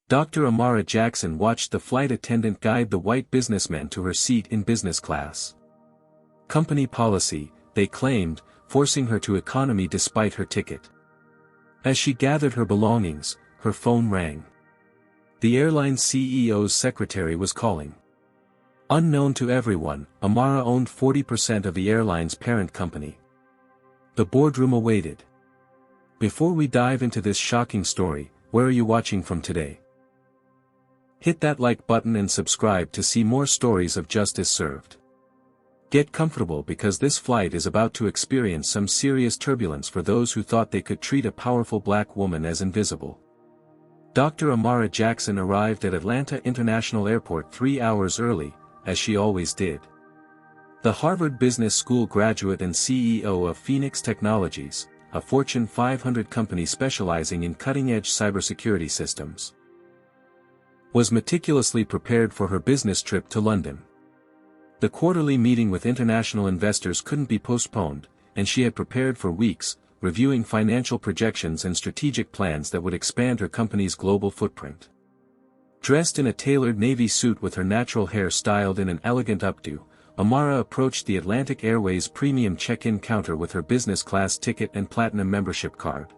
Dr. Amara Jackson watched the flight attendant guide the white businessman to her seat in business class. Company policy, they claimed, forcing her to economy despite her ticket. As she gathered her belongings, her phone rang. The airline CEO's secretary was calling. Unknown to everyone, Amara owned 40% of the airline's parent company. The boardroom awaited. Before we dive into this shocking story, where are you watching from today? Hit that like button and subscribe to see more stories of justice served. Get comfortable because this flight is about to experience some serious turbulence for those who thought they could treat a powerful black woman as invisible. Dr. Amara Jackson arrived at Atlanta International Airport 3 hours early, as she always did. The Harvard Business School graduate and CEO of Phoenix Technologies, a Fortune 500 company specializing in cutting-edge cybersecurity systems, was meticulously prepared for her business trip to London. The quarterly meeting with international investors couldn't be postponed, and she had prepared for weeks, reviewing financial projections and strategic plans that would expand her company's global footprint. Dressed in a tailored navy suit with her natural hair styled in an elegant updo, Amara approached the Atlantic Airways premium check-in counter with her business class ticket and platinum membership card.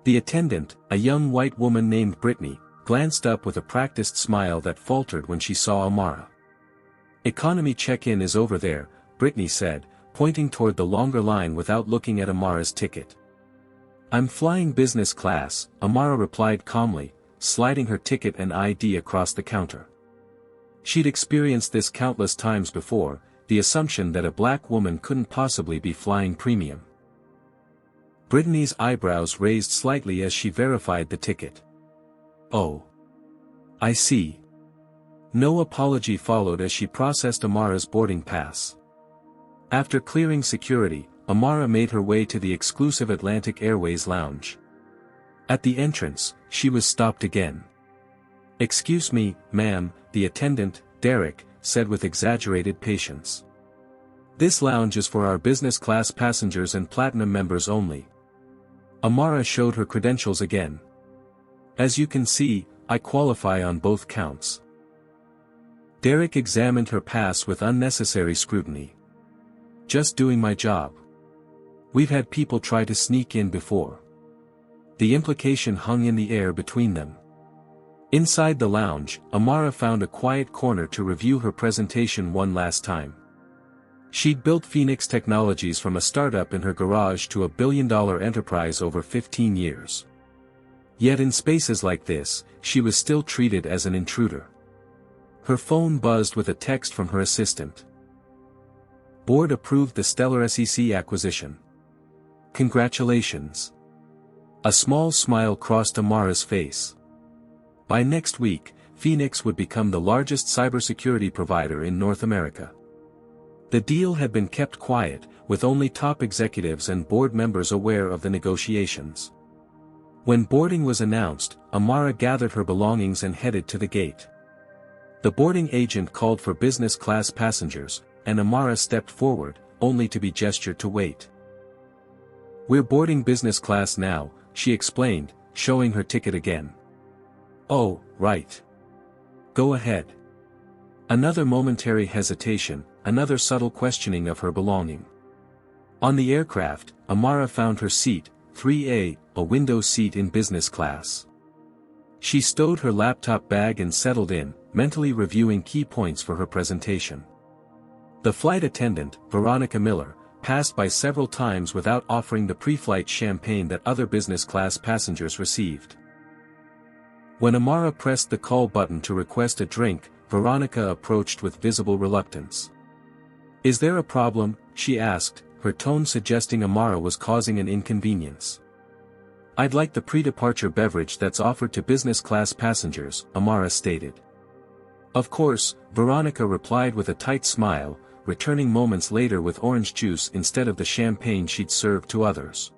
The attendant, a young white woman named Brittany, glanced up with a practiced smile that faltered when she saw Amara. "Economy check-in is over there," Brittany said, pointing toward the longer line without looking at Amara's ticket. "I'm flying business class," Amara replied calmly, sliding her ticket and ID across the counter. She'd experienced this countless times before, the assumption that a black woman couldn't possibly be flying premium. Brittany's eyebrows raised slightly as she verified the ticket. "Oh. I see." No apology followed as she processed Amara's boarding pass. After clearing security, Amara made her way to the exclusive Atlantic Airways lounge. At the entrance, she was stopped again. "Excuse me, ma'am," the attendant, Derek, said with exaggerated patience. "This lounge is for our business class passengers and platinum members only." Amara showed her credentials again. "As you can see, I qualify on both counts." Derek examined her pass with unnecessary scrutiny. "Just doing my job. We've had people try to sneak in before." The implication hung in the air between them. Inside the lounge, Amara found a quiet corner to review her presentation one last time. She'd built Phoenix Technologies from a startup in her garage to a billion-dollar enterprise over 15 years. Yet in spaces like this, she was still treated as an intruder. Her phone buzzed with a text from her assistant. "Board approved the Stellar SEC acquisition. Congratulations." A small smile crossed Amara's face. By next week, Phoenix would become the largest cybersecurity provider in North America. The deal had been kept quiet, with only top executives and board members aware of the negotiations. When boarding was announced, Amara gathered her belongings and headed to the gate. The boarding agent called for business class passengers, and Amara stepped forward, only to be gestured to wait. "We're boarding business class now," she explained, showing her ticket again. "Oh, right. Go ahead." Another momentary hesitation, another subtle questioning of her belonging. On the aircraft, Amara found her seat, 3A, a window seat in business class. She stowed her laptop bag and settled in, mentally reviewing key points for her presentation. The flight attendant, Veronica Miller, passed by several times without offering the pre-flight champagne that other business class passengers received. When Amara pressed the call button to request a drink, Veronica approached with visible reluctance. "Is there a problem?" she asked, her tone suggesting Amara was causing an inconvenience. "I'd like the pre-departure beverage that's offered to business class passengers," Amara stated. "Of course," Veronica replied with a tight smile, returning moments later with orange juice instead of the champagne she'd served to others.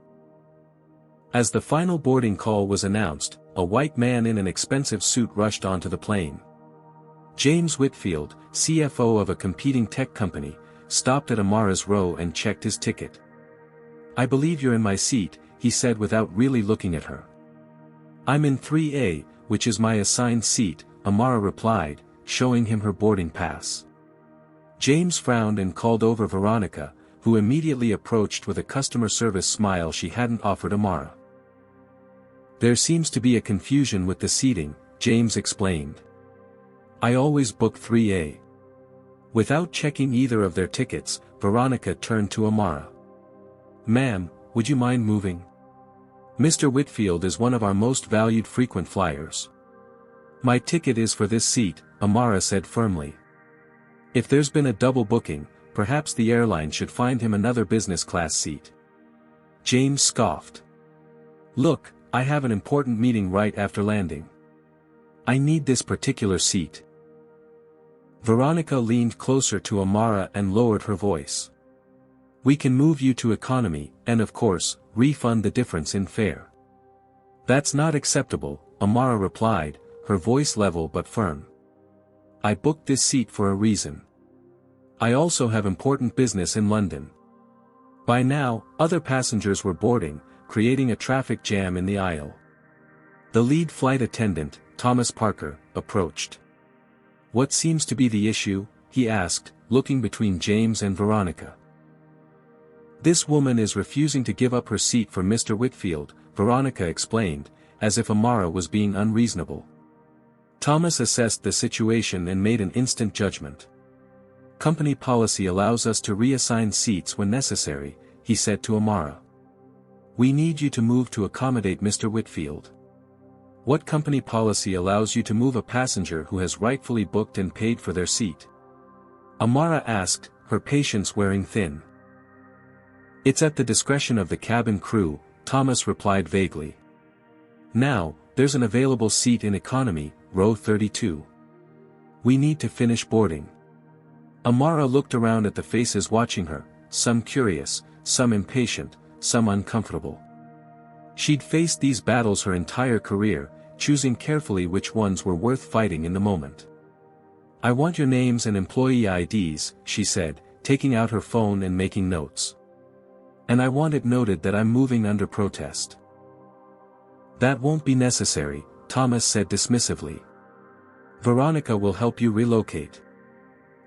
As the final boarding call was announced, a white man in an expensive suit rushed onto the plane. James Whitfield, CFO of a competing tech company, stopped at Amara's row and checked his ticket. "I believe you're in my seat," he said without really looking at her. I'm in 3A, which is my assigned seat, Amara replied, showing him her boarding pass. James frowned and called over Veronica, who immediately approached with a customer service smile she hadn't offered Amara. There seems to be a confusion with the seating, James explained. I always book 3A. Without checking either of their tickets, Veronica turned to Amara. Ma'am, would you mind moving? Mr. Whitfield is one of our most valued frequent flyers. My ticket is for this seat, Amara said firmly. If there's been a double booking, perhaps the airline should find him another business class seat. James scoffed. Look, I have an important meeting right after landing. I need this particular seat. Veronica leaned closer to Amara and lowered her voice. We can move you to economy, and of course, refund the difference in fare. That's not acceptable, Amara replied, her voice level but firm. I booked this seat for a reason. I also have important business in London. By now, other passengers were boarding, creating a traffic jam in the aisle. The lead flight attendant, Thomas Parker, approached. What seems to be the issue? He asked, looking between James and Veronica. This woman is refusing to give up her seat for Mr. Whitfield, Veronica explained, as if Amara was being unreasonable. Thomas assessed the situation and made an instant judgment. Company policy allows us to reassign seats when necessary, he said to Amara. We need you to move to accommodate Mr. Whitfield. What company policy allows you to move a passenger who has rightfully booked and paid for their seat? Amara asked, her patience wearing thin. It's at the discretion of the cabin crew, Thomas replied vaguely. Now, there's an available seat in economy, row 32. We need to finish boarding. Amara looked around at the faces watching her, some curious, some impatient, some uncomfortable. She'd faced these battles her entire career, choosing carefully which ones were worth fighting in the moment. I want your names and employee IDs, she said, taking out her phone and making notes. And I want it noted that I'm moving under protest. That won't be necessary, Thomas said dismissively. Veronica will help you relocate.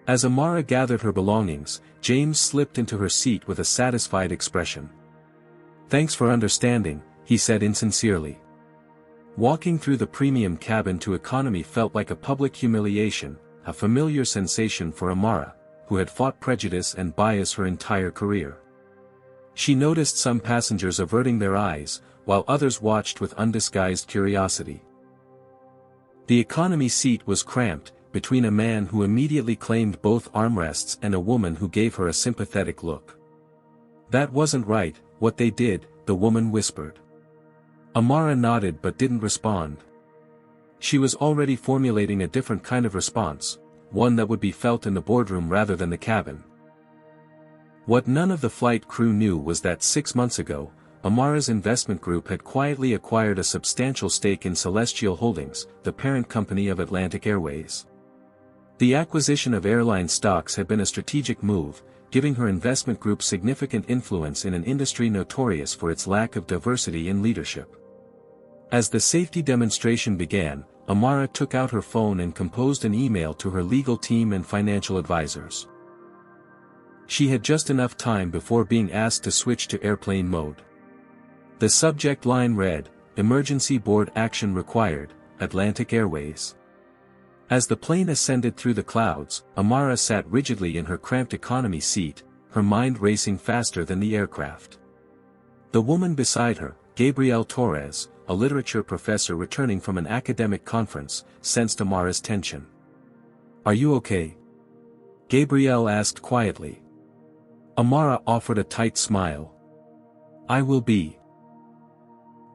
As Amara gathered her belongings, James slipped into her seat with a satisfied expression. Thanks for understanding, he said insincerely. Walking through the premium cabin to economy felt like a public humiliation, a familiar sensation for Amara, who had fought prejudice and bias her entire career. She noticed some passengers averting their eyes, while others watched with undisguised curiosity. The economy seat was cramped, between a man who immediately claimed both armrests and a woman who gave her a sympathetic look. That wasn't right, what they did, the woman whispered. Amara nodded but didn't respond. She was already formulating a different kind of response, one that would be felt in the boardroom rather than the cabin. What none of the flight crew knew was that 6 months ago, Amara's investment group had quietly acquired a substantial stake in Celestial Holdings, the parent company of Atlantic Airways. The acquisition of Airline stocks had been a strategic move, giving her investment group significant influence in an industry notorious for its lack of diversity in leadership. As the safety demonstration began, Amara took out her phone and composed an email to her legal team and financial advisors. She had just enough time before being asked to switch to airplane mode. The subject line read, Emergency Board Action Required, Atlantic Airways. As the plane ascended through the clouds, Amara sat rigidly in her cramped economy seat, her mind racing faster than the aircraft. The woman beside her, Gabrielle Torres, a literature professor returning from an academic conference, sensed Amara's tension. Are you okay? Gabrielle asked quietly. Amara offered a tight smile. I will be.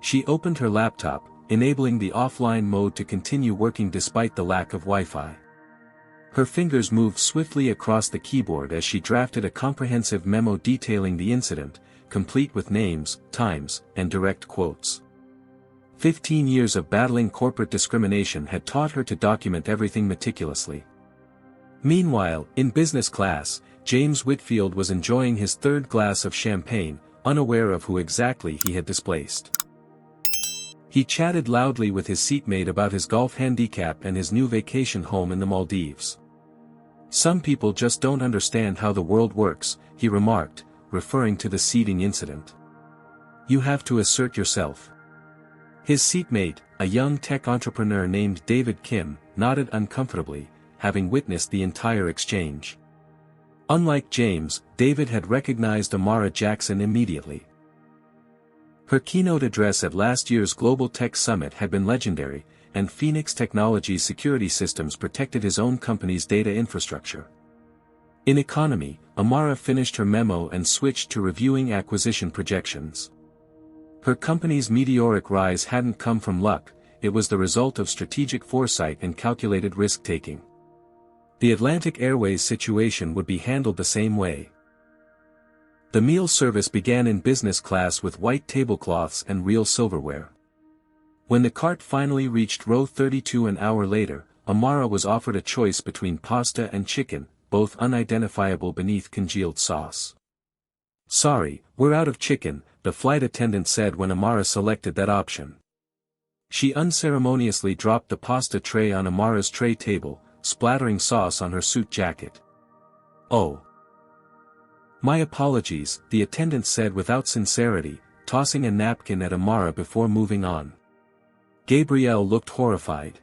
She opened her laptop, enabling the offline mode to continue working despite the lack of Wi-Fi. Her fingers moved swiftly across the keyboard as she drafted a comprehensive memo detailing the incident, complete with names, times, and direct quotes. 15 years of battling corporate discrimination had taught her to document everything meticulously. Meanwhile, in business class, James Whitfield was enjoying his third glass of champagne, unaware of who exactly he had displaced. He chatted loudly with his seatmate about his golf handicap and his new vacation home in the Maldives. "Some people just don't understand how the world works," he remarked, referring to the seating incident. "You have to assert yourself." His seatmate, a young tech entrepreneur named David Kim, nodded uncomfortably, having witnessed the entire exchange. Unlike James, David had recognized Amara Jackson immediately. Her keynote address at last year's Global Tech Summit had been legendary, and Phoenix Technologies' security systems protected his own company's data infrastructure. In economy, Amara finished her memo and switched to reviewing acquisition projections. Her company's meteoric rise hadn't come from luck, it was the result of strategic foresight and calculated risk-taking. The Atlantic Airways situation would be handled the same way. The meal service began in business class with white tablecloths and real silverware. When the cart finally reached row 32 an hour later, Amara was offered a choice between pasta and chicken, both unidentifiable beneath congealed sauce. "Sorry, we're out of chicken," the flight attendant said when Amara selected that option. She unceremoniously dropped the pasta tray on Amara's tray table, splattering sauce on her suit jacket. "Oh. My apologies," the attendant said without sincerity, tossing a napkin at Amara before moving on. Gabrielle looked horrified.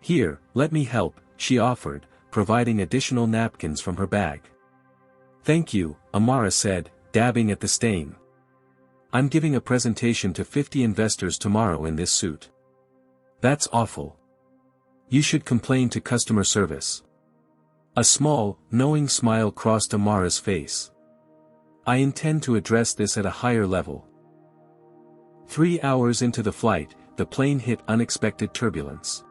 "Here, let me help," she offered, providing additional napkins from her bag. "Thank you," Amara said, dabbing at the stain. "I'm giving a presentation to 50 investors tomorrow in this suit." "That's awful. You should complain to customer service." A small, knowing smile crossed Amara's face. "I intend to address this at a higher level." 3 hours into the flight, the plane hit unexpected turbulence.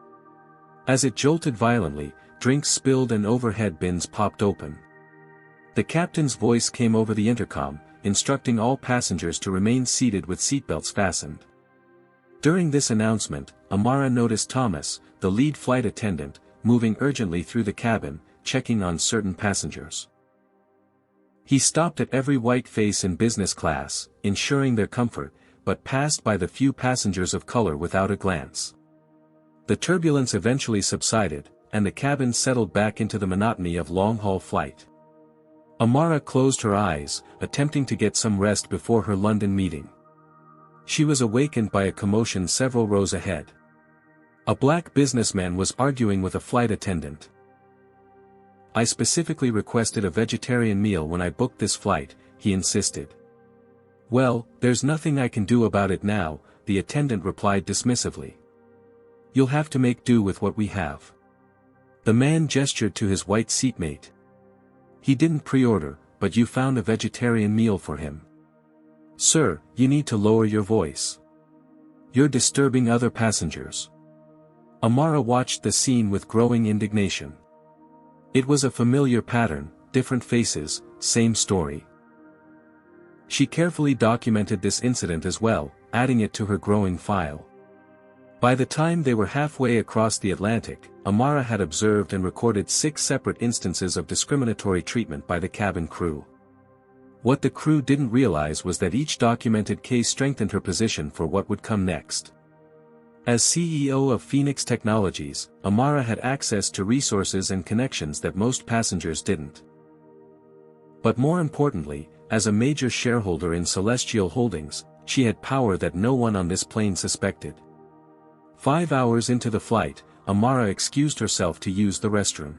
As it jolted violently, drinks spilled and overhead bins popped open. The captain's voice came over the intercom, instructing all passengers to remain seated with seatbelts fastened. During this announcement, Amara noticed Thomas, the lead flight attendant, moving urgently through the cabin, checking on certain passengers. He stopped at every white face in business class, ensuring their comfort, but passed by the few passengers of color without a glance. The turbulence eventually subsided, and the cabin settled back into the monotony of long-haul flight. Amara closed her eyes, attempting to get some rest before her London meeting. She was awakened by a commotion several rows ahead. A black businessman was arguing with a flight attendant. "I specifically requested a vegetarian meal when I booked this flight," he insisted. "Well, there's nothing I can do about it now," the attendant replied dismissively. "You'll have to make do with what we have." The man gestured to his white seatmate. "He didn't pre-order, but you found a vegetarian meal for him." "Sir, you need to lower your voice. You're disturbing other passengers." Amara watched the scene with growing indignation. It was a familiar pattern, different faces, same story. She carefully documented this incident as well, adding it to her growing file. By the time they were halfway across the Atlantic, Amara had observed and recorded 6 separate instances of discriminatory treatment by the cabin crew. What the crew didn't realize was that each documented case strengthened her position for what would come next. As CEO of Phoenix Technologies, Amara had access to resources and connections that most passengers didn't. But more importantly, as a major shareholder in Celestial Holdings, she had power that no one on this plane suspected. 5 hours into the flight, Amara excused herself to use the restroom.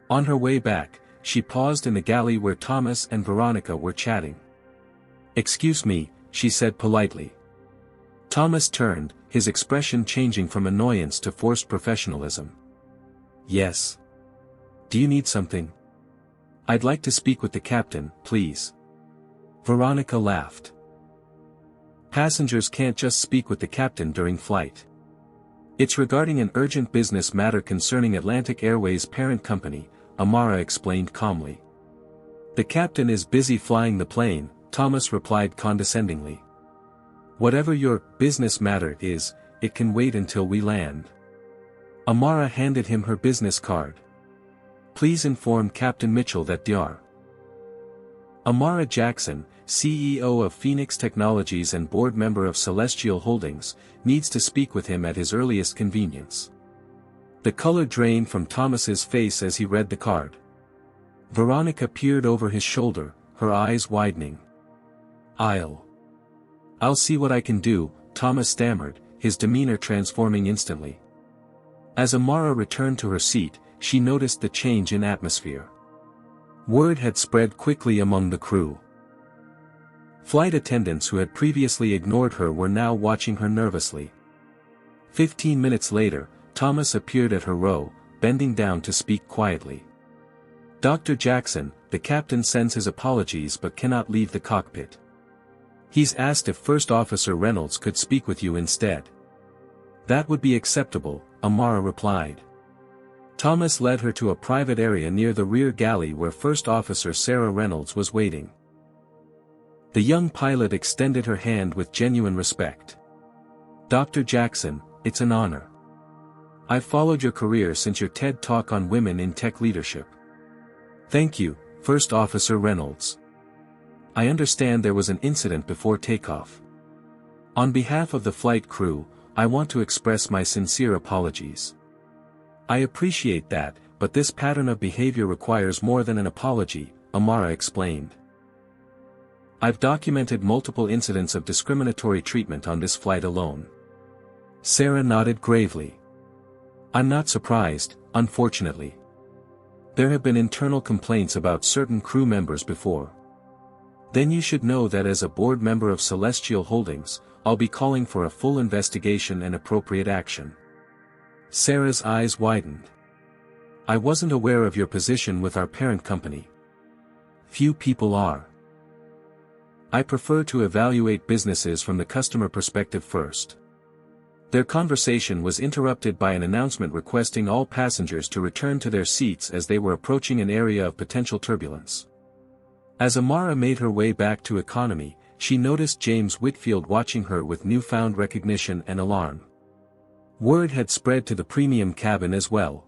On her way back, she paused in the galley where Thomas and Veronica were chatting. "Excuse me," she said politely. Thomas turned, his expression changing from annoyance to forced professionalism. "Yes. Do you need something?" "I'd like to speak with the captain, please." Veronica laughed. "Passengers can't just speak with the captain during flight. It's regarding an urgent business matter concerning Atlantic Airways' parent company," Amara explained calmly. "The captain is busy flying the plane," Thomas replied condescendingly. "Whatever your business matter is, it can wait until we land." Amara handed him her business card. "Please inform Captain Mitchell that Dr. Amara Jackson, CEO of Phoenix Technologies and board member of Celestial Holdings, needs to speak with him at his earliest convenience. The color drained from Thomas's face as he read the card. Veronica peered over his shoulder, her eyes widening. I'll see what I can do," Thomas stammered, his demeanor transforming instantly. As Amara returned to her seat, she noticed the change in atmosphere. Word had spread quickly among the crew. Flight attendants who had previously ignored her were now watching her nervously. 15 minutes later, Thomas appeared at her row, bending down to speak quietly. "Dr. Jackson, the captain sends his apologies but cannot leave the cockpit. He's asked if First Officer Reynolds could speak with you instead." "That would be acceptable," Amara replied. Thomas led her to a private area near the rear galley where First Officer Sarah Reynolds was waiting. The young pilot extended her hand with genuine respect. "Dr. Jackson, it's an honor. I've followed your career since your TED Talk on women in tech leadership." "Thank you, First Officer Reynolds. I understand there was an incident before takeoff. On behalf of the flight crew, I want to express my sincere apologies." "I appreciate that, but this pattern of behavior requires more than an apology," Amara explained. "I've documented multiple incidents of discriminatory treatment on this flight alone." Sarah nodded gravely. "I'm not surprised, unfortunately. There have been internal complaints about certain crew members before. Then you should know that as a board member of Celestial Holdings, I'll be calling for a full investigation and appropriate action." Sarah's eyes widened. "I wasn't aware of your position with our parent company. Few people are. I prefer to evaluate businesses from the customer perspective first." Their conversation was interrupted by an announcement requesting all passengers to return to their seats as they were approaching an area of potential turbulence. As Amara made her way back to economy, she noticed James Whitfield watching her with newfound recognition and alarm. Word had spread to the premium cabin as well.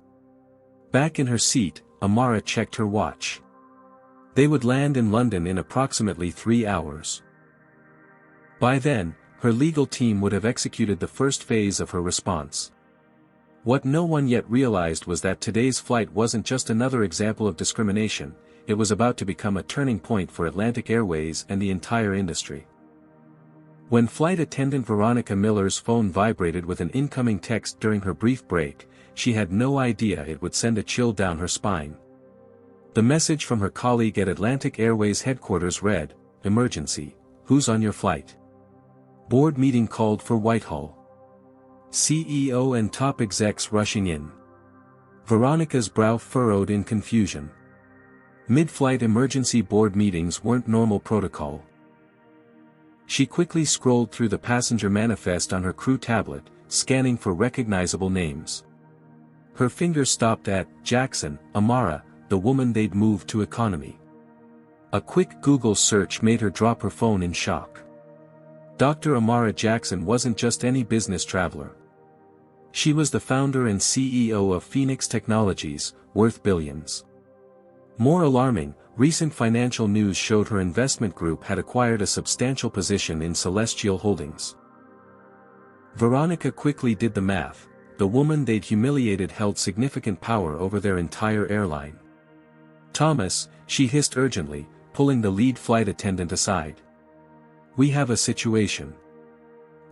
Back in her seat, Amara checked her watch. They would land in London in approximately 3 hours. By then, her legal team would have executed the first phase of her response. What no one yet realized was that today's flight wasn't just another example of discrimination, it was about to become a turning point for Atlantic Airways and the entire industry. When flight attendant Veronica Miller's phone vibrated with an incoming text during her brief break, she had no idea it would send a chill down her spine. The message from her colleague at Atlantic Airways headquarters read, "Emergency, who's on your flight? Board meeting called for Whitehall. CEO and top execs rushing in." Veronica's brow furrowed in confusion. Mid-flight emergency board meetings weren't normal protocol. She quickly scrolled through the passenger manifest on her crew tablet, scanning for recognizable names. Her fingers stopped at Jackson, Amara, the woman they'd moved to economy. A quick Google search made her drop her phone in shock. Dr. Amara Jackson wasn't just any business traveler. She was the founder and CEO of Phoenix Technologies, worth billions. More alarming, recent financial news showed her investment group had acquired a substantial position in Celestial Holdings. Veronica quickly did the math. The woman they'd humiliated held significant power over their entire airline. "Thomas," she hissed urgently, pulling the lead flight attendant aside. "We have a situation."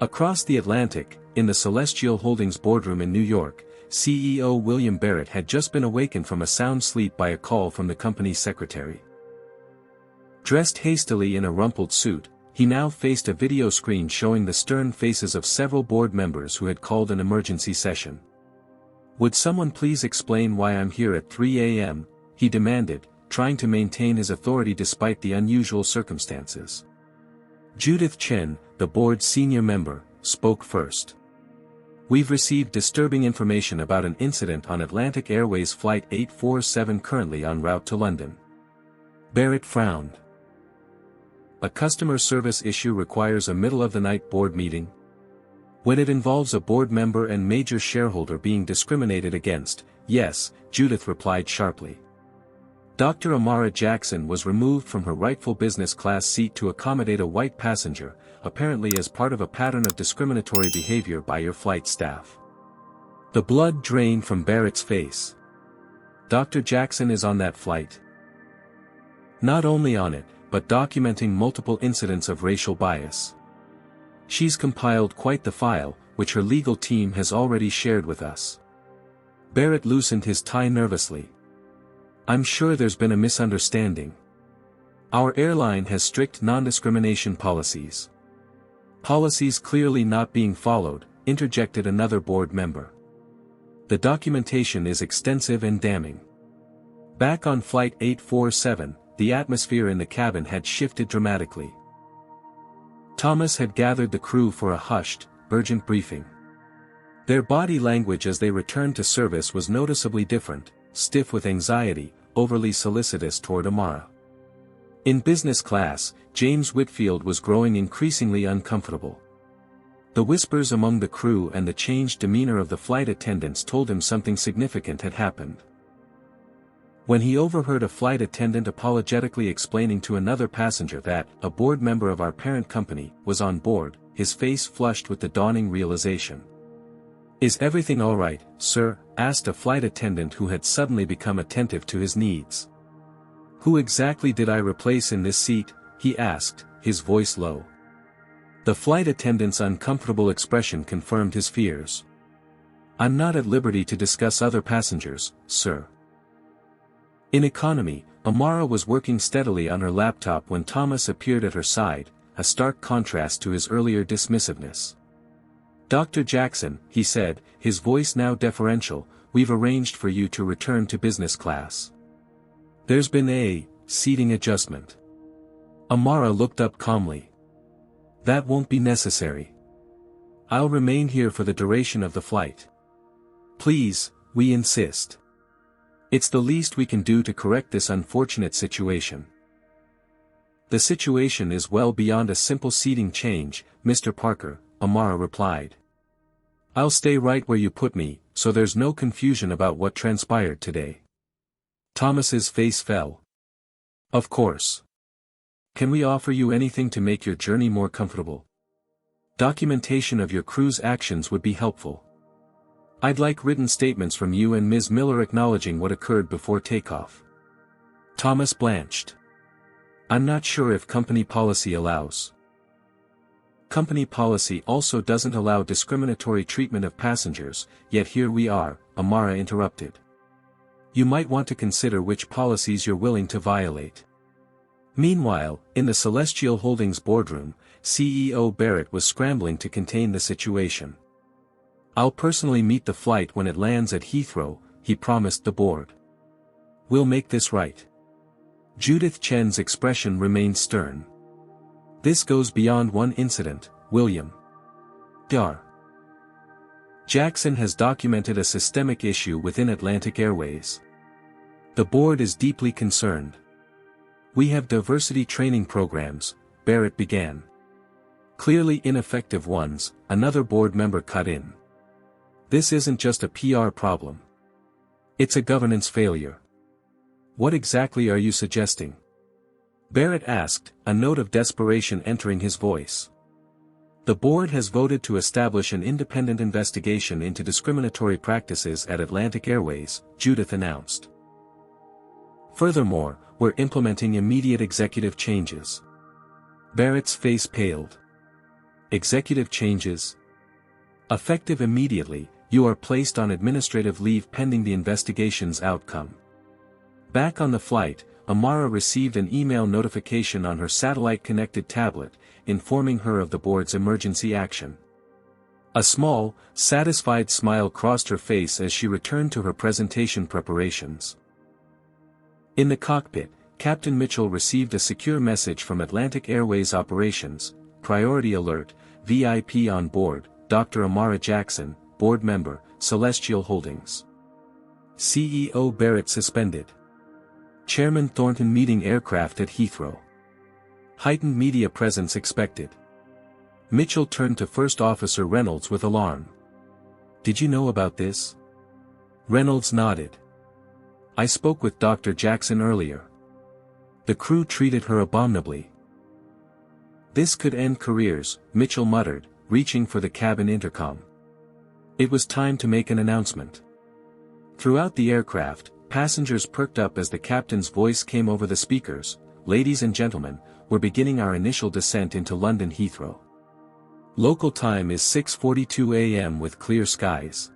Across the Atlantic, in the Celestial Holdings boardroom in New York, CEO William Barrett had just been awakened from a sound sleep by a call from the company's secretary. Dressed hastily in a rumpled suit, he now faced a video screen showing the stern faces of several board members who had called an emergency session. "Would someone please explain why I'm here at 3 a.m., he demanded, trying to maintain his authority despite the unusual circumstances. Judith Chen, the board's senior member, spoke first. "We've received disturbing information about an incident on Atlantic Airways Flight 847 currently en route to London." Barrett frowned. "A customer service issue requires a middle-of-the-night board meeting? When it involves a board member and major shareholder being discriminated against, yes," Judith replied sharply. Dr. Amara Jackson was removed from her rightful business class seat to accommodate a white passenger, apparently as part of a pattern of discriminatory behavior by your flight staff. The blood drained from Barrett's face. Dr. Jackson is on that flight. Not only on it, but documenting multiple incidents of racial bias. She's compiled quite the file, which her legal team has already shared with us. Barrett loosened his tie nervously. I'm sure there's been a misunderstanding. Our airline has strict non-discrimination policies. Policies clearly not being followed, interjected another board member. The documentation is extensive and damning. Back on Flight 847, the atmosphere in the cabin had shifted dramatically. Thomas had gathered the crew for a hushed, urgent briefing. Their body language as they returned to service was noticeably different, stiff with anxiety, overly solicitous toward Amara. In business class, James Whitfield was growing increasingly uncomfortable. The whispers among the crew and the changed demeanor of the flight attendants told him something significant had happened. When he overheard a flight attendant apologetically explaining to another passenger that a board member of our parent company was on board, his face flushed with the dawning realization. "Is everything all right, sir?" asked a flight attendant who had suddenly become attentive to his needs. "Who exactly did I replace in this seat?" he asked, his voice low. The flight attendant's uncomfortable expression confirmed his fears. "I'm not at liberty to discuss other passengers, sir." In economy, Amara was working steadily on her laptop when Thomas appeared at her side, a stark contrast to his earlier dismissiveness. "Dr. Jackson," he said, his voice now deferential, "we've arranged for you to return to business class. There's been a seating adjustment." Amara looked up calmly. "That won't be necessary. I'll remain here for the duration of the flight. Please, we insist. It's the least we can do to correct this unfortunate situation." "The situation is well beyond a simple seating change, Mr. Parker," Amara replied. "I'll stay right where you put me, so there's no confusion about what transpired today." Thomas's face fell. "Of course. Can we offer you anything to make your journey more comfortable? Documentation of your crew's actions would be helpful. I'd like written statements from you and Ms. Miller acknowledging what occurred before takeoff." Thomas blanched. "I'm not sure if company policy allows." "Company policy also doesn't allow discriminatory treatment of passengers, yet here we are," Amara interrupted. "You might want to consider which policies you're willing to violate." Meanwhile, in the Celestial Holdings boardroom, CEO Barrett was scrambling to contain the situation. "I'll personally meet the flight when it lands at Heathrow," he promised the board. "We'll make this right." Judith Chen's expression remained stern. "This goes beyond one incident, William. Dr. Jackson has documented a systemic issue within Atlantic Airways. The board is deeply concerned. We have diversity training programs," Barrett began. "Clearly ineffective ones," another board member cut in. "This isn't just a PR problem. It's a governance failure." "What exactly are you suggesting?" Barrett asked, a note of desperation entering his voice. "The board has voted to establish an independent investigation into discriminatory practices at Atlantic Airways," Judith announced. "Furthermore, we're implementing immediate executive changes." Barrett's face paled. "Executive changes? Effective immediately, you are placed on administrative leave pending the investigation's outcome." Back on the flight, Amara received an email notification on her satellite-connected tablet, informing her of the board's emergency action. A small, satisfied smile crossed her face as she returned to her presentation preparations. In the cockpit, Captain Mitchell received a secure message from Atlantic Airways Operations, "Priority Alert, VIP on board, Dr. Amara Jackson, Board Member, Celestial Holdings. CEO Barrett suspended. Chairman Thornton meeting aircraft at Heathrow. Heightened media presence expected." Mitchell turned to First Officer Reynolds with alarm. "Did you know about this?" Reynolds nodded. I spoke with Dr. Jackson earlier. The crew treated her abominably. This could end careers, Mitchell muttered, reaching for the cabin intercom. It was time to make an announcement. Throughout the aircraft, passengers perked up as the captain's voice came over the speakers. Ladies and gentlemen, we're beginning our initial descent into London Heathrow. Local time is 6:42 a.m. with clear skies.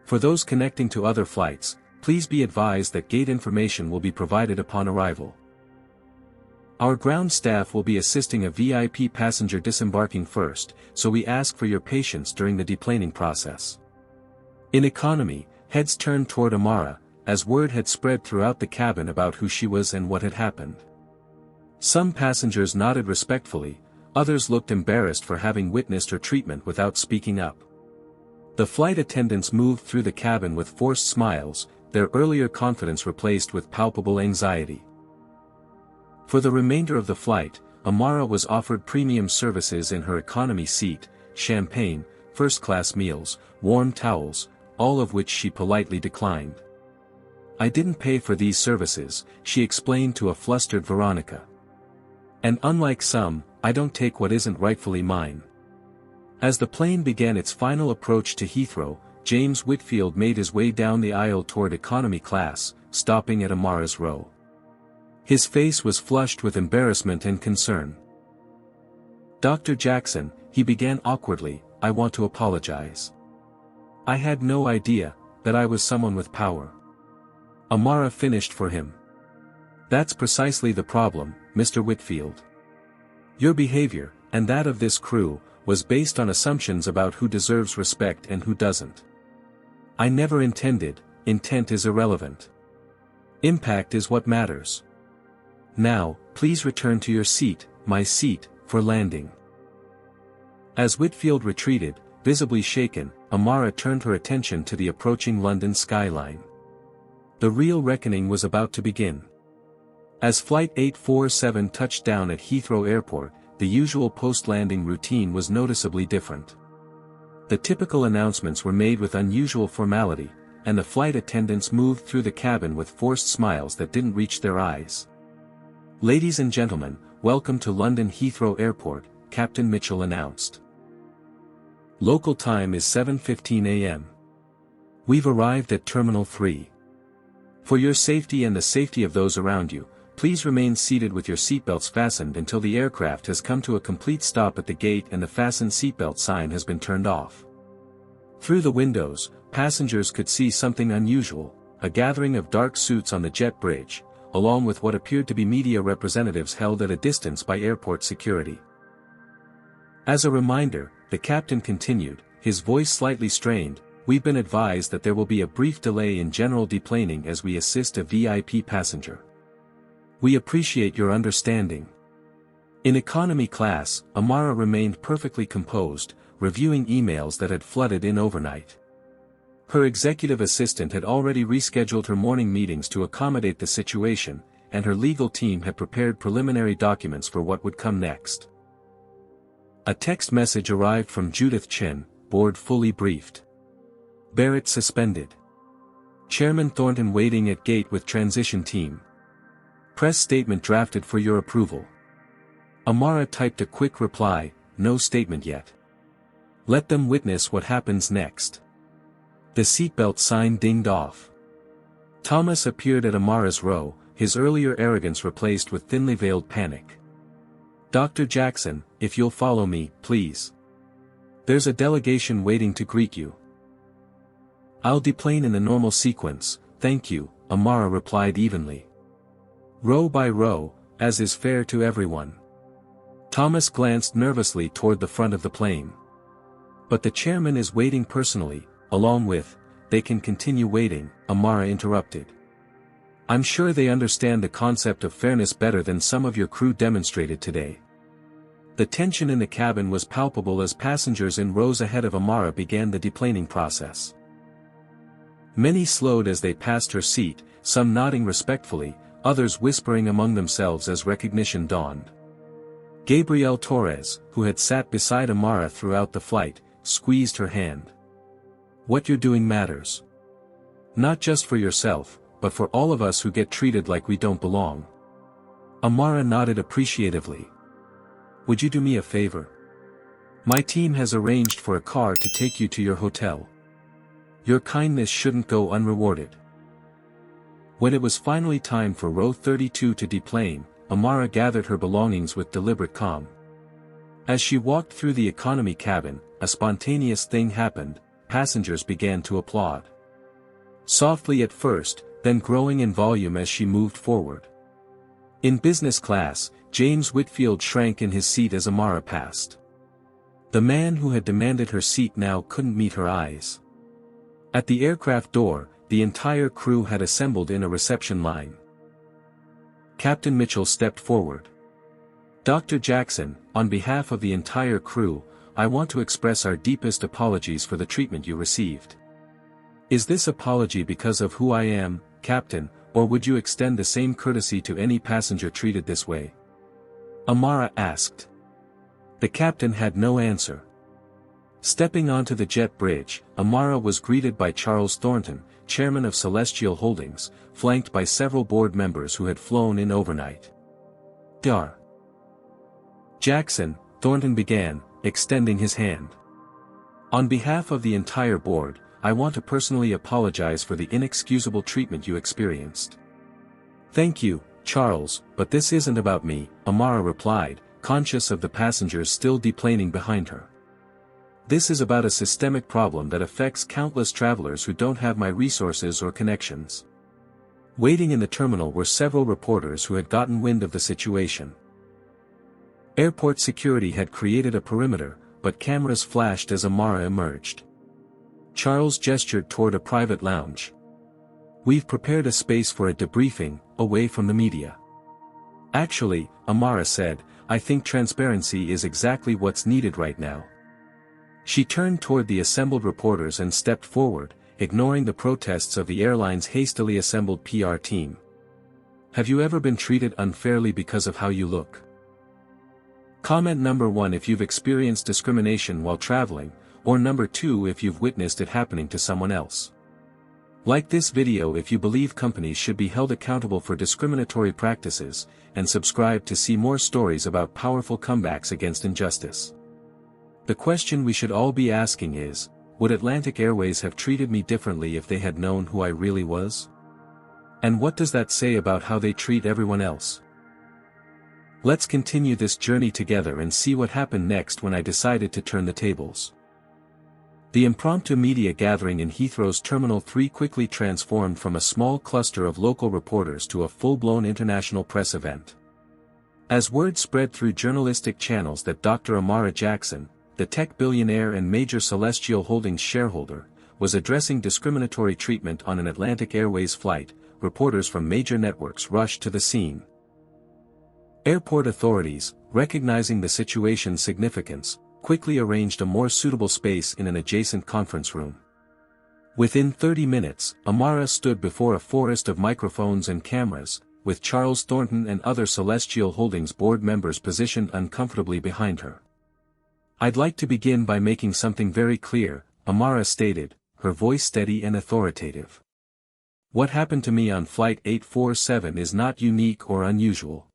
For those connecting to other flights, please be advised that gate information will be provided upon arrival. Our ground staff will be assisting a VIP passenger disembarking first, so we ask for your patience during the deplaning process. In economy, heads turned toward Amara, as word had spread throughout the cabin about who she was and what had happened. Some passengers nodded respectfully, others looked embarrassed for having witnessed her treatment without speaking up. The flight attendants moved through the cabin with forced smiles, their earlier confidence replaced with palpable anxiety. For the remainder of the flight, Amara was offered premium services in her economy seat, champagne, first-class meals, warm towels, all of which she politely declined. I didn't pay for these services, she explained to a flustered Veronica. And unlike some, I don't take what isn't rightfully mine. As the plane began its final approach to Heathrow, James Whitfield made his way down the aisle toward economy class, stopping at Amara's row. His face was flushed with embarrassment and concern. Dr. Jackson, he began awkwardly, I want to apologize. I had no idea that I was someone with power. Amara finished for him. That's precisely the problem, Mr. Whitfield. Your behavior, and that of this crew, was based on assumptions about who deserves respect and who doesn't. I never intended, intent is irrelevant. Impact is what matters. Now, please return to your seat, my seat, for landing. As Whitfield retreated, visibly shaken, Amara turned her attention to the approaching London skyline. The real reckoning was about to begin. As Flight 847 touched down at Heathrow Airport, the usual post-landing routine was noticeably different. The typical announcements were made with unusual formality, and the flight attendants moved through the cabin with forced smiles that didn't reach their eyes. Ladies and gentlemen, welcome to London Heathrow Airport, Captain Mitchell announced. Local time is 7:15 a.m. We've arrived at Terminal 3. For your safety and the safety of those around you, please remain seated with your seatbelts fastened until the aircraft has come to a complete stop at the gate and the fasten seatbelt sign has been turned off. Through the windows, passengers could see something unusual, a gathering of dark suits on the jet bridge, along with what appeared to be media representatives held at a distance by airport security. As a reminder, the captain continued, his voice slightly strained, we've been advised that there will be a brief delay in general deplaning as we assist a VIP passenger. We appreciate your understanding. In economy class, Amara remained perfectly composed, reviewing emails that had flooded in overnight. Her executive assistant had already rescheduled her morning meetings to accommodate the situation, and her legal team had prepared preliminary documents for what would come next. A text message arrived from Judith Chin, board fully briefed. Barrett suspended. Chairman Thornton waiting at gate with transition team. Press statement drafted for your approval. Amara typed a quick reply, no statement yet. Let them witness what happens next. The seatbelt sign dinged off. Thomas appeared at Amara's row, his earlier arrogance replaced with thinly veiled panic. Dr. Jackson, if you'll follow me, please. There's a delegation waiting to greet you. I'll deplane in the normal sequence, thank you, Amara replied evenly. Row by row, as is fair to everyone. Thomas glanced nervously toward the front of the plane. But the chairman is waiting personally, along with, they can continue waiting, Amara interrupted. I'm sure they understand the concept of fairness better than some of your crew demonstrated today. The tension in the cabin was palpable as passengers in rows ahead of Amara began the deplaning process. Many slowed as they passed her seat, some nodding respectfully, others whispering among themselves as recognition dawned. Gabrielle Torres, who had sat beside Amara throughout the flight, squeezed her hand. What you're doing matters. Not just for yourself, but for all of us who get treated like we don't belong." Amara nodded appreciatively. "Would you do me a favor? My team has arranged for a car to take you to your hotel. Your kindness shouldn't go unrewarded." When it was finally time for row 32 to deplane, Amara gathered her belongings with deliberate calm. As she walked through the economy cabin, a spontaneous thing happened: passengers began to applaud. Softly at first, then growing in volume as she moved forward. In business class, James Whitfield shrank in his seat as Amara passed. The man who had demanded her seat now couldn't meet her eyes. At the aircraft door, the entire crew had assembled in a reception line. Captain Mitchell stepped forward. "Dr. Jackson, on behalf of the entire crew, I want to express our deepest apologies for the treatment you received. Is this apology because of who I am, Captain, or would you extend the same courtesy to any passenger treated this way?" Amara asked. The captain had no answer. Stepping onto the jet bridge, Amara was greeted by Charles Thornton, chairman of Celestial Holdings, flanked by several board members who had flown in overnight. "Dr. Jackson," Thornton began, extending his hand. "On behalf of the entire board, I want to personally apologize for the inexcusable treatment you experienced." "Thank you, Charles, but this isn't about me," Amara replied, conscious of the passengers still deplaning behind her. "This is about a systemic problem that affects countless travelers who don't have my resources or connections." Waiting in the terminal were several reporters who had gotten wind of the situation. Airport security had created a perimeter, but cameras flashed as Amara emerged. Charles gestured toward a private lounge. "We've prepared a space for a debriefing, away from the media." "Actually," Amara said, "I think transparency is exactly what's needed right now." She turned toward the assembled reporters and stepped forward, ignoring the protests of the airline's hastily assembled PR team. "Have you ever been treated unfairly because of how you look?" Comment number 1 if you've experienced discrimination while traveling, or number 2 if you've witnessed it happening to someone else. Like this video if you believe companies should be held accountable for discriminatory practices, and subscribe to see more stories about powerful comebacks against injustice. The question we should all be asking is, would Atlantic Airways have treated me differently if they had known who I really was? And what does that say about how they treat everyone else? Let's continue this journey together and see what happened next when I decided to turn the tables. The impromptu media gathering in Heathrow's Terminal 3 quickly transformed from a small cluster of local reporters to a full-blown international press event. As word spread through journalistic channels that Dr. Amara Jackson, the tech billionaire and major Celestial Holdings shareholder, was addressing discriminatory treatment on an Atlantic Airways flight, reporters from major networks rushed to the scene. Airport authorities, recognizing the situation's significance, quickly arranged a more suitable space in an adjacent conference room. Within 30 minutes, Amara stood before a forest of microphones and cameras, with Charles Thornton and other Celestial Holdings board members positioned uncomfortably behind her. "I'd like to begin by making something very clear," Amara stated, her voice steady and authoritative. "What happened to me on Flight 847 is not unique or unusual.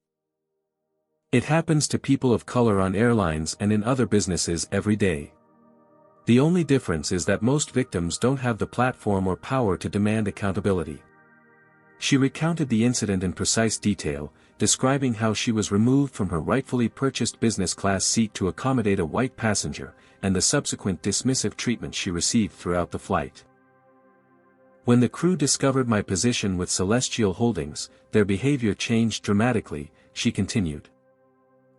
It happens to people of color on airlines and in other businesses every day. The only difference is that most victims don't have the platform or power to demand accountability." She recounted the incident in precise detail, describing how she was removed from her rightfully purchased business class seat to accommodate a white passenger, and the subsequent dismissive treatment she received throughout the flight. "When the crew discovered my position with Celestial Holdings, their behavior changed dramatically," she continued.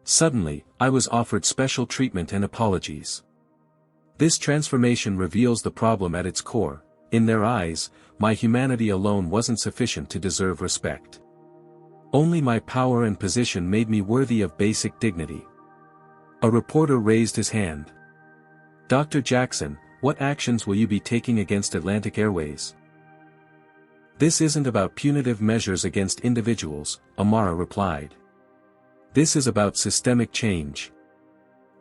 "Suddenly, I was offered special treatment and apologies. This transformation reveals the problem at its core. In their eyes, my humanity alone wasn't sufficient to deserve respect. Only my power and position made me worthy of basic dignity." A reporter raised his hand. "Dr. Jackson, what actions will you be taking against Atlantic Airways?" "This isn't about punitive measures against individuals," Amara replied. "This is about systemic change.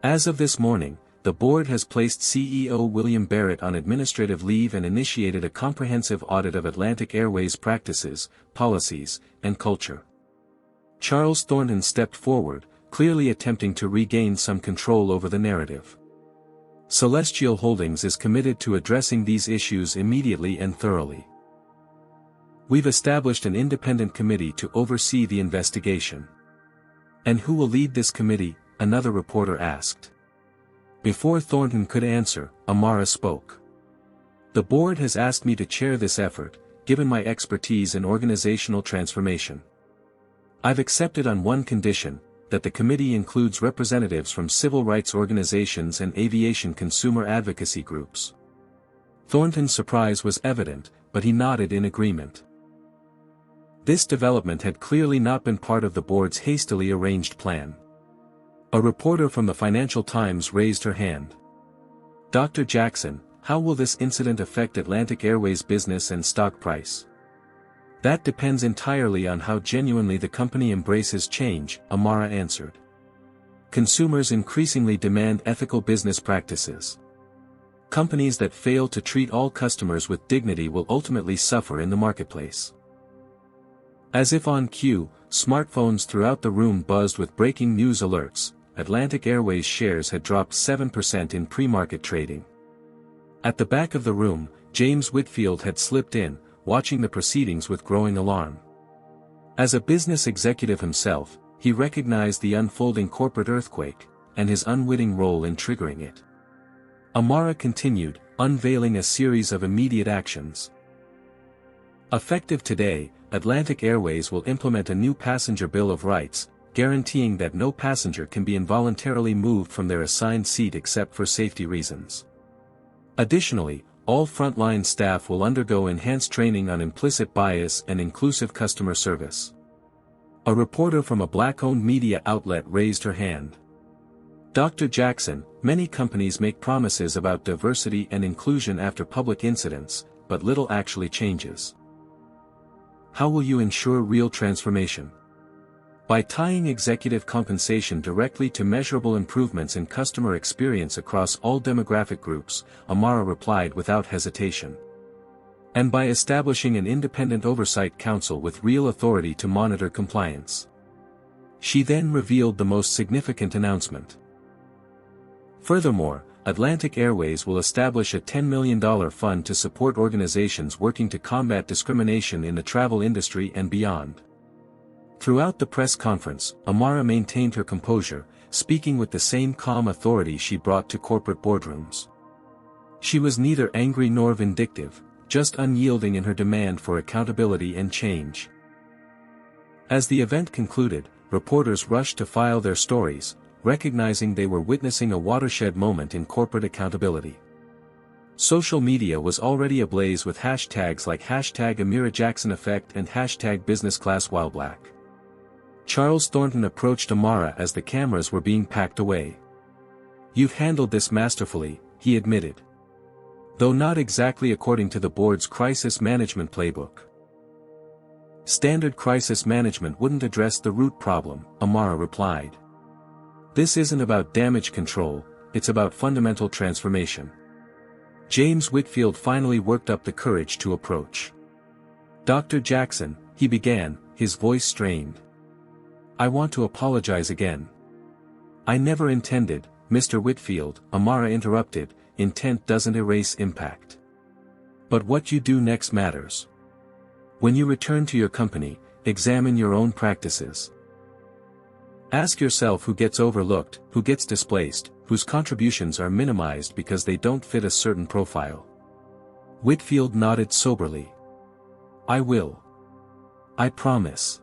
As of this morning, the board has placed CEO William Barrett on administrative leave and initiated a comprehensive audit of Atlantic Airways' practices, policies, and culture. Charles Thornton stepped forward, clearly attempting to regain some control over the narrative. Celestial Holdings is committed to addressing these issues immediately and thoroughly. We've established an independent committee to oversee the investigation. And who will lead this committee? Another reporter asked. Before Thornton could answer, Amara spoke. The board has asked me to chair this effort, given my expertise in organizational transformation. I've accepted on one condition, that the committee includes representatives from civil rights organizations and aviation consumer advocacy groups. Thornton's surprise was evident, but he nodded in agreement. This development had clearly not been part of the board's hastily arranged plan. A reporter from the Financial Times raised her hand. Dr. Jackson, how will this incident affect Atlantic Airways' business and stock price? That depends entirely on how genuinely the company embraces change, Amara answered. Consumers increasingly demand ethical business practices. Companies that fail to treat all customers with dignity will ultimately suffer in the marketplace. As if on cue, smartphones throughout the room buzzed with breaking news alerts. Atlantic Airways shares had dropped 7% in pre-market trading. At the back of the room, James Whitfield had slipped in, watching the proceedings with growing alarm. As a business executive himself, he recognized the unfolding corporate earthquake, and his unwitting role in triggering it. Amara continued, unveiling a series of immediate actions. Effective today, Atlantic Airways will implement a new passenger Bill of Rights, guaranteeing that no passenger can be involuntarily moved from their assigned seat except for safety reasons. Additionally, all frontline staff will undergo enhanced training on implicit bias and inclusive customer service. A reporter from a black-owned media outlet raised her hand. Dr. Jackson, many companies make promises about diversity and inclusion after public incidents, but little actually changes. How will you ensure real transformation? By tying executive compensation directly to measurable improvements in customer experience across all demographic groups, Amara replied without hesitation. And by establishing an independent oversight council with real authority to monitor compliance. She then revealed the most significant announcement. Furthermore, Atlantic Airways will establish a $10 million fund to support organizations working to combat discrimination in the travel industry and beyond. Throughout the press conference, Amara maintained her composure, speaking with the same calm authority she brought to corporate boardrooms. She was neither angry nor vindictive, just unyielding in her demand for accountability and change. As the event concluded, reporters rushed to file their stories, recognizing they were witnessing a watershed moment in corporate accountability. Social media was already ablaze with hashtags like #Amara Jackson Effect and #BusinessClassWhileBlack. Charles Thornton approached Amara as the cameras were being packed away. "You've handled this masterfully," he admitted. Though not exactly according to the board's crisis management playbook. Standard crisis management wouldn't address the root problem, Amara replied. This isn't about damage control, it's about fundamental transformation. James Whitfield finally worked up the courage to approach. "Dr. Jackson," he began, his voice strained. "I want to apologize again." "I never intended, Mr. Whitfield," Amara interrupted, "intent doesn't erase impact. But what you do next matters. When you return to your company, examine your own practices. Ask yourself who gets overlooked, who gets displaced, whose contributions are minimized because they don't fit a certain profile." Whitfield nodded soberly. "I will. I promise."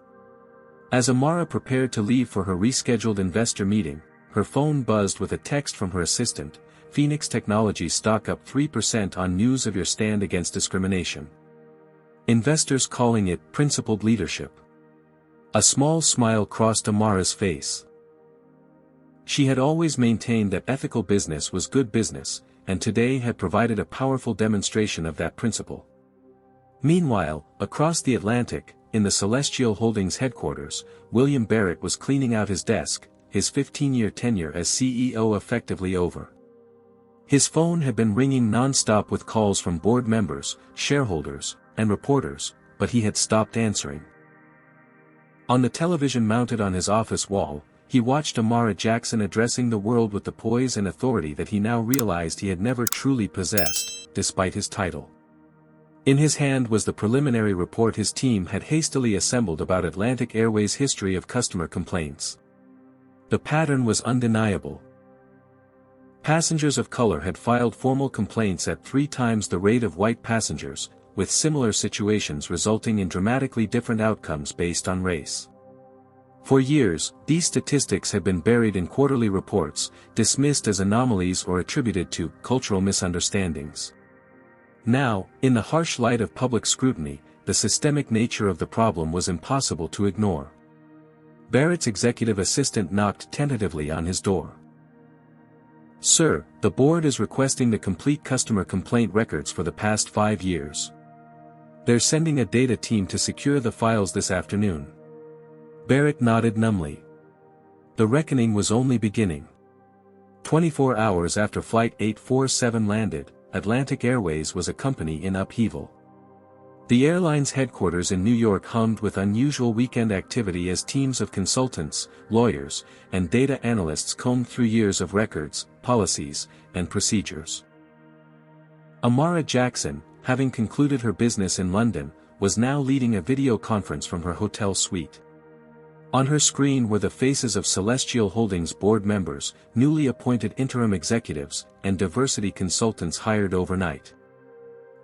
As Amara prepared to leave for her rescheduled investor meeting, her phone buzzed with a text from her assistant. "Phoenix Technologies stock up 3% on news of your stand against discrimination. Investors calling it principled leadership." A small smile crossed Amara's face. She had always maintained that ethical business was good business, and today had provided a powerful demonstration of that principle. Meanwhile, across the Atlantic, in the Celestial Holdings headquarters, William Barrett was cleaning out his desk, his 15-year tenure as CEO effectively over. His phone had been ringing non-stop with calls from board members, shareholders, and reporters, but he had stopped answering. On the television mounted on his office wall, he watched Amara Jackson addressing the world with the poise and authority that he now realized he had never truly possessed, despite his title. In his hand was the preliminary report his team had hastily assembled about Atlantic Airways' history of customer complaints. The pattern was undeniable. Passengers of color had filed formal complaints at 3 times the rate of white passengers, with similar situations resulting in dramatically different outcomes based on race. For years, these statistics had been buried in quarterly reports, dismissed as anomalies or attributed to cultural misunderstandings. Now, in the harsh light of public scrutiny, the systemic nature of the problem was impossible to ignore. Barrett's executive assistant knocked tentatively on his door. "Sir, the board is requesting the complete customer complaint records for the past 5 years. They're sending a data team to secure the files this afternoon." Barrett nodded numbly. The reckoning was only beginning. 24 hours after Flight 847 landed, Atlantic Airways was a company in upheaval. The airline's headquarters in New York hummed with unusual weekend activity as teams of consultants, lawyers, and data analysts combed through years of records, policies, and procedures. Amara Jackson, having concluded her business in London, was now leading a video conference from her hotel suite. On her screen were the faces of Celestial Holdings board members, newly appointed interim executives, and diversity consultants hired overnight.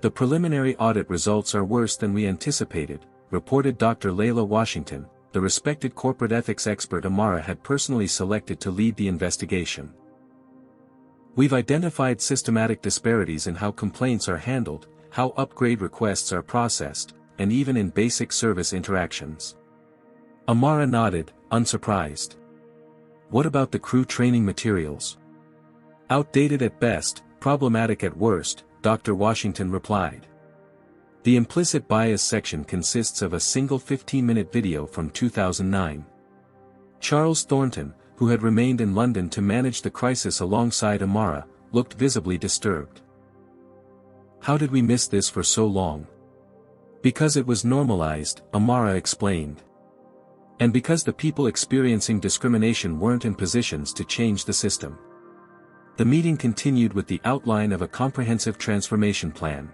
"The preliminary audit results are worse than we anticipated," reported Dr. Layla Washington, the respected corporate ethics expert Amara had personally selected to lead the investigation. "We've identified systematic disparities in how complaints are handled, how upgrade requests are processed, and even in basic service interactions." Amara nodded, unsurprised. "What about the crew training materials?" "Outdated at best, problematic at worst," Dr. Washington replied. The implicit bias section consists of a single 15-minute video from 2009. Charles Thornton, who had remained in London to manage the crisis alongside Amara, looked visibly disturbed. "How did we miss this for so long?" "Because it was normalized," Amara explained. "And because the people experiencing discrimination weren't in positions to change the system." The meeting continued with the outline of a comprehensive transformation plan.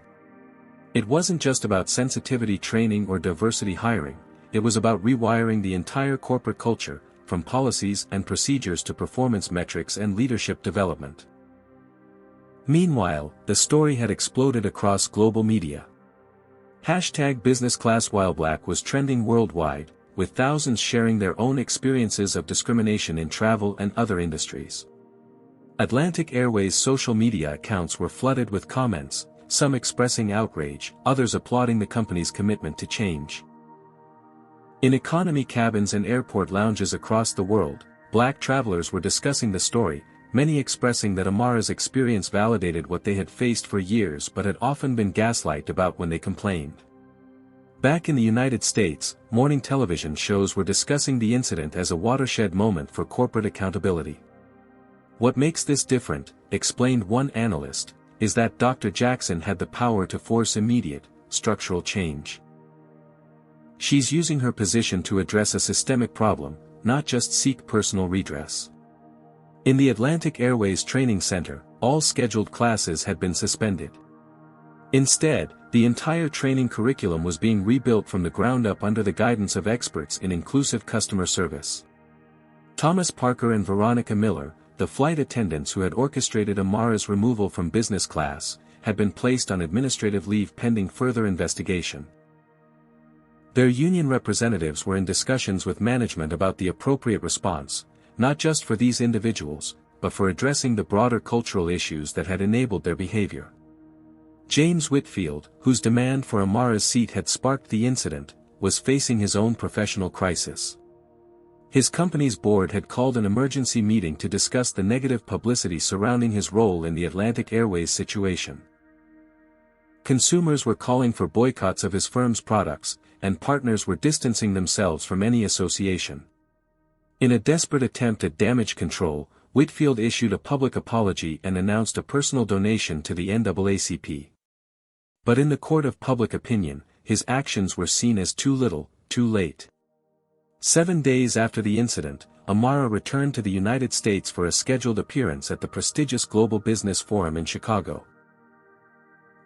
It wasn't just about sensitivity training or diversity hiring, it was about rewiring the entire corporate culture, from policies and procedures to performance metrics and leadership development. Meanwhile, the story had exploded across global media. #BusinessClassWhileBlack was trending worldwide, with thousands sharing their own experiences of discrimination in travel and other industries. Atlantic Airways' social media accounts were flooded with comments, some expressing outrage, others applauding the company's commitment to change. In economy cabins and airport lounges across the world, Black travelers were discussing the story, many expressing that Amara's experience validated what they had faced for years but had often been gaslighted about when they complained. Back in the United States, morning television shows were discussing the incident as a watershed moment for corporate accountability. "What makes this different," explained one analyst, "is that Dr. Jackson had the power to force immediate, structural change. She's using her position to address a systemic problem, not just seek personal redress." In the Atlantic Airways Training Center, all scheduled classes had been suspended. Instead, the entire training curriculum was being rebuilt from the ground up under the guidance of experts in inclusive customer service. Thomas Parker and Veronica Miller, the flight attendants who had orchestrated Amara's removal from business class, had been placed on administrative leave pending further investigation. Their union representatives were in discussions with management about the appropriate response, not just for these individuals, but for addressing the broader cultural issues that had enabled their behavior. James Whitfield, whose demand for Amara's seat had sparked the incident, was facing his own professional crisis. His company's board had called an emergency meeting to discuss the negative publicity surrounding his role in the Atlantic Airways situation. Consumers were calling for boycotts of his firm's products, and partners were distancing themselves from any association. In a desperate attempt at damage control, Whitfield issued a public apology and announced a personal donation to the NAACP. But in the court of public opinion, his actions were seen as too little, too late. 7 days after the incident, Amara returned to the United States for a scheduled appearance at the prestigious Global Business Forum in Chicago.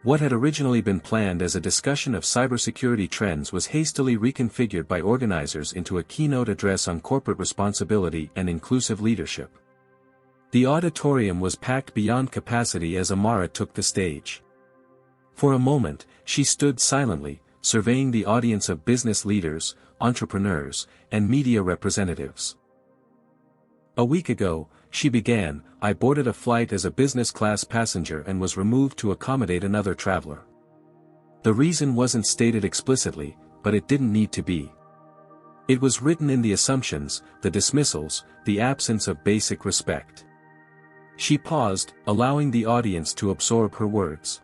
What had originally been planned as a discussion of cybersecurity trends was hastily reconfigured by organizers into a keynote address on corporate responsibility and inclusive leadership. The auditorium was packed beyond capacity as Amara took the stage. For a moment, she stood silently, surveying the audience of business leaders, entrepreneurs, and media representatives. A week ago, she began, I boarded a flight as a business-class passenger and was removed to accommodate another traveler. The reason wasn't stated explicitly, but it didn't need to be. It was written in the assumptions, the dismissals, the absence of basic respect. She paused, allowing the audience to absorb her words.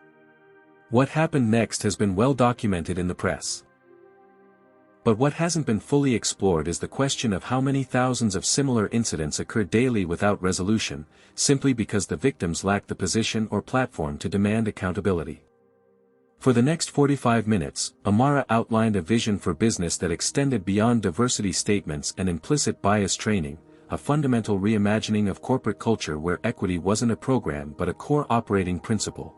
What happened next has been well documented in the press. But what hasn't been fully explored is the question of how many thousands of similar incidents occur daily without resolution, simply because the victims lack the position or platform to demand accountability. For the next 45 minutes, Amara outlined a vision for business that extended beyond diversity statements and implicit bias training, a fundamental reimagining of corporate culture where equity wasn't a program but a core operating principle.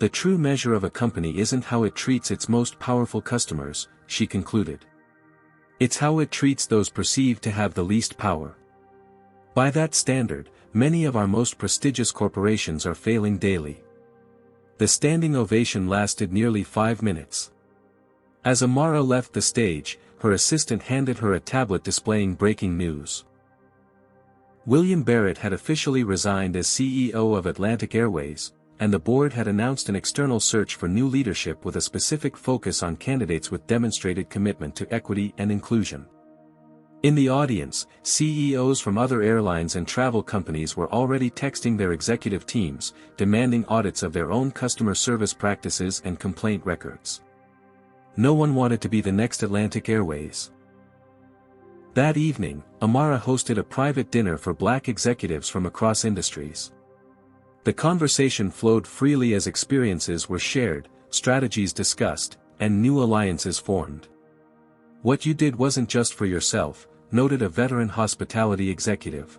The true measure of a company isn't how it treats its most powerful customers, she concluded. It's how it treats those perceived to have the least power. By that standard, many of our most prestigious corporations are failing daily. The standing ovation lasted nearly 5 minutes. As Amara left the stage, her assistant handed her a tablet displaying breaking news. William Barrett had officially resigned as CEO of Atlantic Airways, and the board had announced an external search for new leadership with a specific focus on candidates with demonstrated commitment to equity and inclusion. In the audience, CEOs from other airlines and travel companies were already texting their executive teams, demanding audits of their own customer service practices and complaint records. No one wanted to be the next Atlantic Airways. That evening, Amara hosted a private dinner for Black executives from across industries. The conversation flowed freely as experiences were shared, strategies discussed, and new alliances formed. What you did wasn't just for yourself, noted a veteran hospitality executive.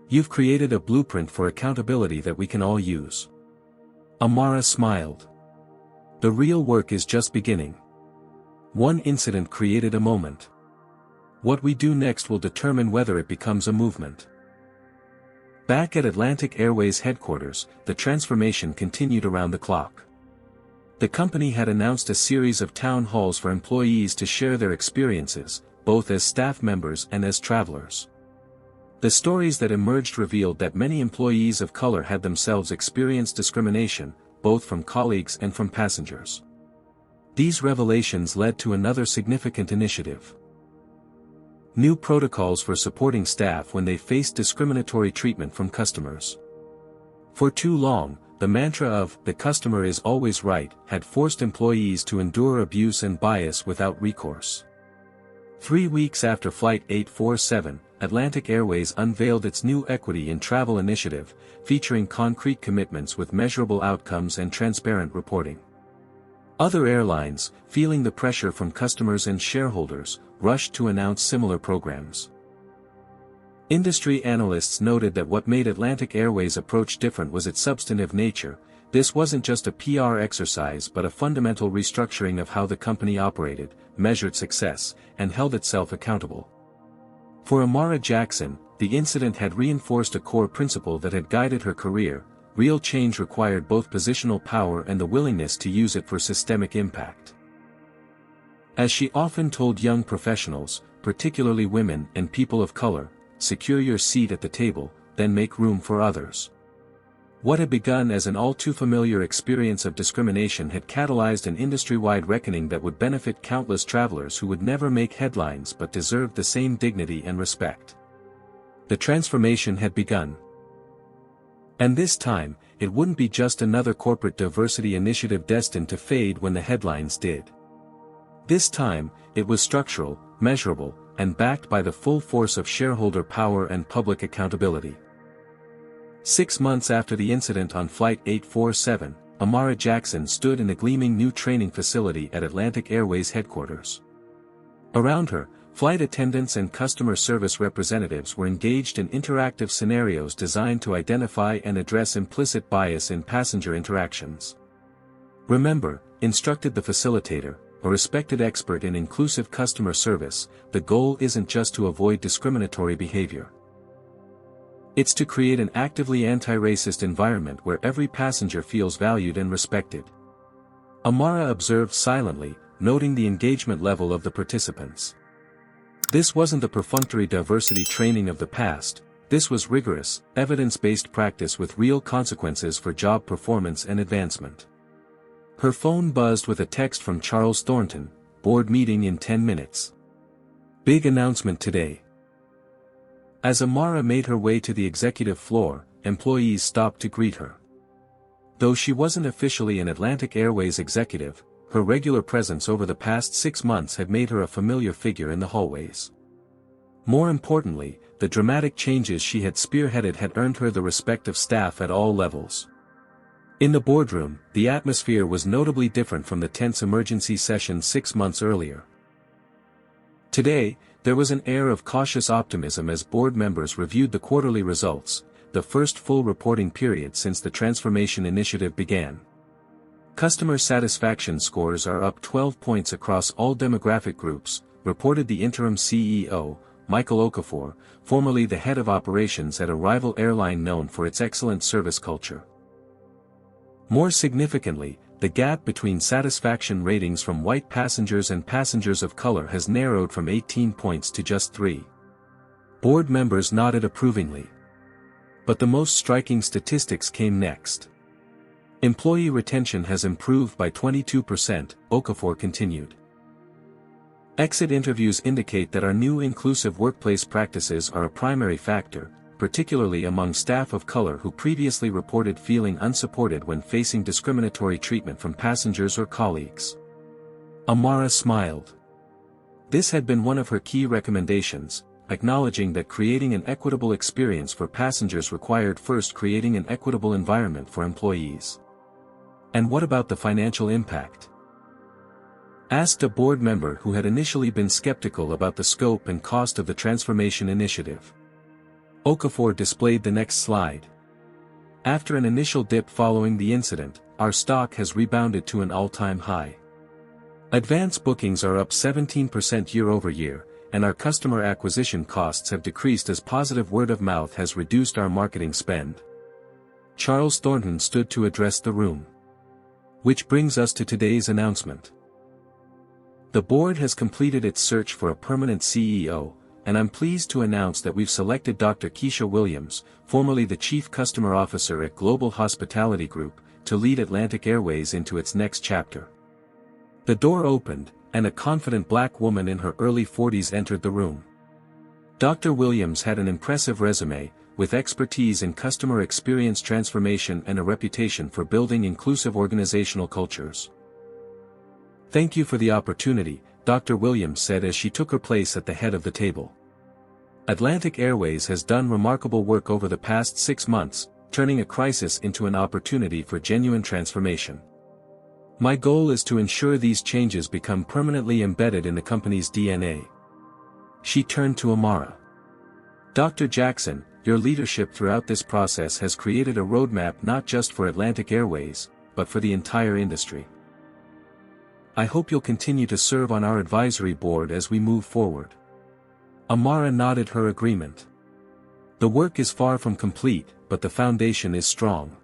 You've created a blueprint for accountability that we can all use. Amara smiled. The real work is just beginning. One incident created a moment. What we do next will determine whether it becomes a movement. Back at Atlantic Airways headquarters, the transformation continued around the clock. The company had announced a series of town halls for employees to share their experiences, both as staff members and as travelers. The stories that emerged revealed that many employees of color had themselves experienced discrimination, both from colleagues and from passengers. These revelations led to another significant initiative. New protocols for supporting staff when they faced discriminatory treatment from customers. For too long, the mantra of, "the customer is always right," had forced employees to endure abuse and bias without recourse. 3 weeks after Flight 847, Atlantic Airways unveiled its new Equity in Travel initiative, featuring concrete commitments with measurable outcomes and transparent reporting. Other airlines, feeling the pressure from customers and shareholders, rushed to announce similar programs. Industry analysts noted that what made Atlantic Airways' approach different was its substantive nature. This wasn't just a PR exercise but a fundamental restructuring of how the company operated, measured success, and held itself accountable. For Amara Jackson, the incident had reinforced a core principle that had guided her career: real change required both positional power and the willingness to use it for systemic impact. As she often told young professionals, particularly women and people of color, secure your seat at the table, then make room for others. What had begun as an all-too-familiar experience of discrimination had catalyzed an industry-wide reckoning that would benefit countless travelers who would never make headlines but deserved the same dignity and respect. The transformation had begun. And this time, it wouldn't be just another corporate diversity initiative destined to fade when the headlines did. This time, it was structural, measurable, and backed by the full force of shareholder power and public accountability. 6 months after the incident on Flight 847, Amara Jackson stood in a gleaming new training facility at Atlantic Airways headquarters. Around her, flight attendants and customer service representatives were engaged in interactive scenarios designed to identify and address implicit bias in passenger interactions. Remember, instructed the facilitator, a respected expert in inclusive customer service, the goal isn't just to avoid discriminatory behavior. It's to create an actively anti-racist environment where every passenger feels valued and respected. Amara observed silently, noting the engagement level of the participants. This wasn't the perfunctory diversity training of the past, this was rigorous, evidence-based practice with real consequences for job performance and advancement. Her phone buzzed with a text from Charles Thornton, board meeting in 10 minutes. Big announcement today. As Amara made her way to the executive floor, employees stopped to greet her. Though she wasn't officially an Atlantic Airways executive, her regular presence over the past 6 months had made her a familiar figure in the hallways. More importantly, the dramatic changes she had spearheaded had earned her the respect of staff at all levels. In the boardroom, the atmosphere was notably different from the tense emergency session 6 months earlier. Today, there was an air of cautious optimism as board members reviewed the quarterly results, the first full reporting period since the transformation initiative began. Customer satisfaction scores are up 12 points across all demographic groups, reported the interim CEO, Michael Okafor, formerly the head of operations at a rival airline known for its excellent service culture. More significantly, the gap between satisfaction ratings from white passengers and passengers of color has narrowed from 18 points to just 3. Board members nodded approvingly. But the most striking statistics came next. Employee retention has improved by 22%, Okafor continued. Exit interviews indicate that our new inclusive workplace practices are a primary factor, particularly among staff of color who previously reported feeling unsupported when facing discriminatory treatment from passengers or colleagues. Amara smiled. This had been one of her key recommendations, acknowledging that creating an equitable experience for passengers required first creating an equitable environment for employees. And what about the financial impact? Asked a board member who had initially been skeptical about the scope and cost of the transformation initiative. Okafor displayed the next slide. After an initial dip following the incident, our stock has rebounded to an all-time high. Advance bookings are up 17% year-over-year, and our customer acquisition costs have decreased as positive word of mouth has reduced our marketing spend. Charles Thornton stood to address the room. Which brings us to today's announcement. The board has completed its search for a permanent CEO, and I'm pleased to announce that we've selected Dr. Keisha Williams, formerly the Chief Customer Officer at Global Hospitality Group, to lead Atlantic Airways into its next chapter. The door opened, and a confident black woman in her early 40s entered the room. Dr. Williams had an impressive resume, with expertise in customer experience transformation and a reputation for building inclusive organizational cultures. Thank you for the opportunity, Dr. Williams said as she took her place at the head of the table. Atlantic Airways has done remarkable work over the past 6 months, turning a crisis into an opportunity for genuine transformation. My goal is to ensure these changes become permanently embedded in the company's DNA. She turned to Amara. Dr. Jackson, your leadership throughout this process has created a roadmap not just for Atlantic Airways, but for the entire industry. I hope you'll continue to serve on our advisory board as we move forward. Amara nodded her agreement. The work is far from complete, but the foundation is strong.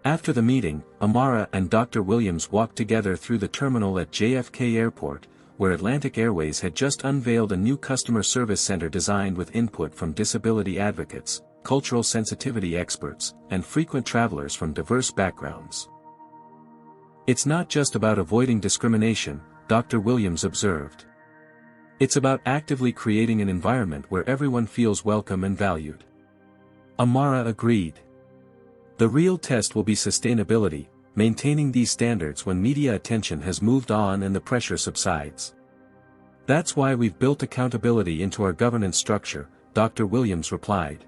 After the meeting, Amara and Dr. Williams walked together through the terminal at JFK Airport, where Atlantic Airways had just unveiled a new customer service center designed with input from disability advocates, cultural sensitivity experts, and frequent travelers from diverse backgrounds. It's not just about avoiding discrimination, Dr. Williams observed. It's about actively creating an environment where everyone feels welcome and valued. Amara agreed. The real test will be sustainability, maintaining these standards when media attention has moved on and the pressure subsides. That's why we've built accountability into our governance structure, Dr. Williams replied.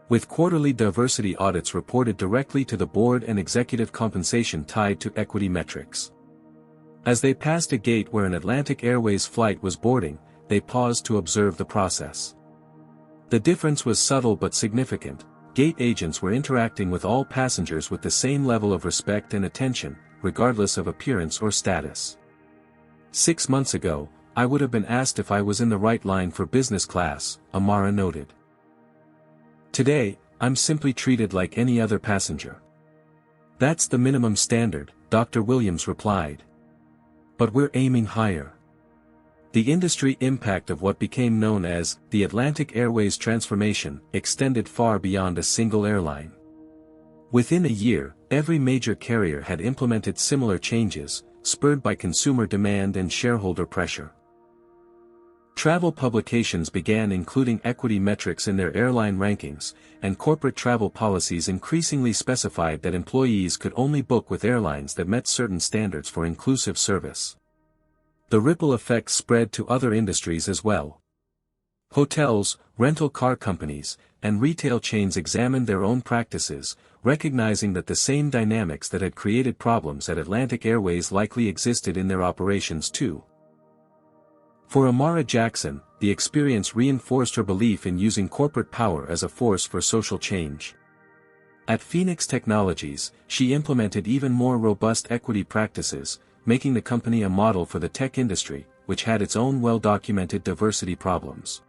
With quarterly diversity audits reported directly to the board and executive compensation tied to equity metrics. As they passed a gate where an Atlantic Airways flight was boarding, they paused to observe the process. The difference was subtle but significant. Gate agents were interacting with all passengers with the same level of respect and attention, regardless of appearance or status. 6 months ago, I would have been asked if I was in the right line for business class, Amara noted. Today, I'm simply treated like any other passenger. That's the minimum standard, Dr. Williams replied. But we're aiming higher. The industry impact of what became known as the Atlantic Airways transformation extended far beyond a single airline. Within a year, every major carrier had implemented similar changes, spurred by consumer demand and shareholder pressure. Travel publications began including equity metrics in their airline rankings, and corporate travel policies increasingly specified that employees could only book with airlines that met certain standards for inclusive service. The ripple effects spread to other industries as well. Hotels, rental car companies, and retail chains examined their own practices, recognizing that the same dynamics that had created problems at Atlantic Airways likely existed in their operations too. For Amara Jackson, the experience reinforced her belief in using corporate power as a force for social change. At Phoenix Technologies, she implemented even more robust equity practices, making the company a model for the tech industry, which had its own well-documented diversity problems.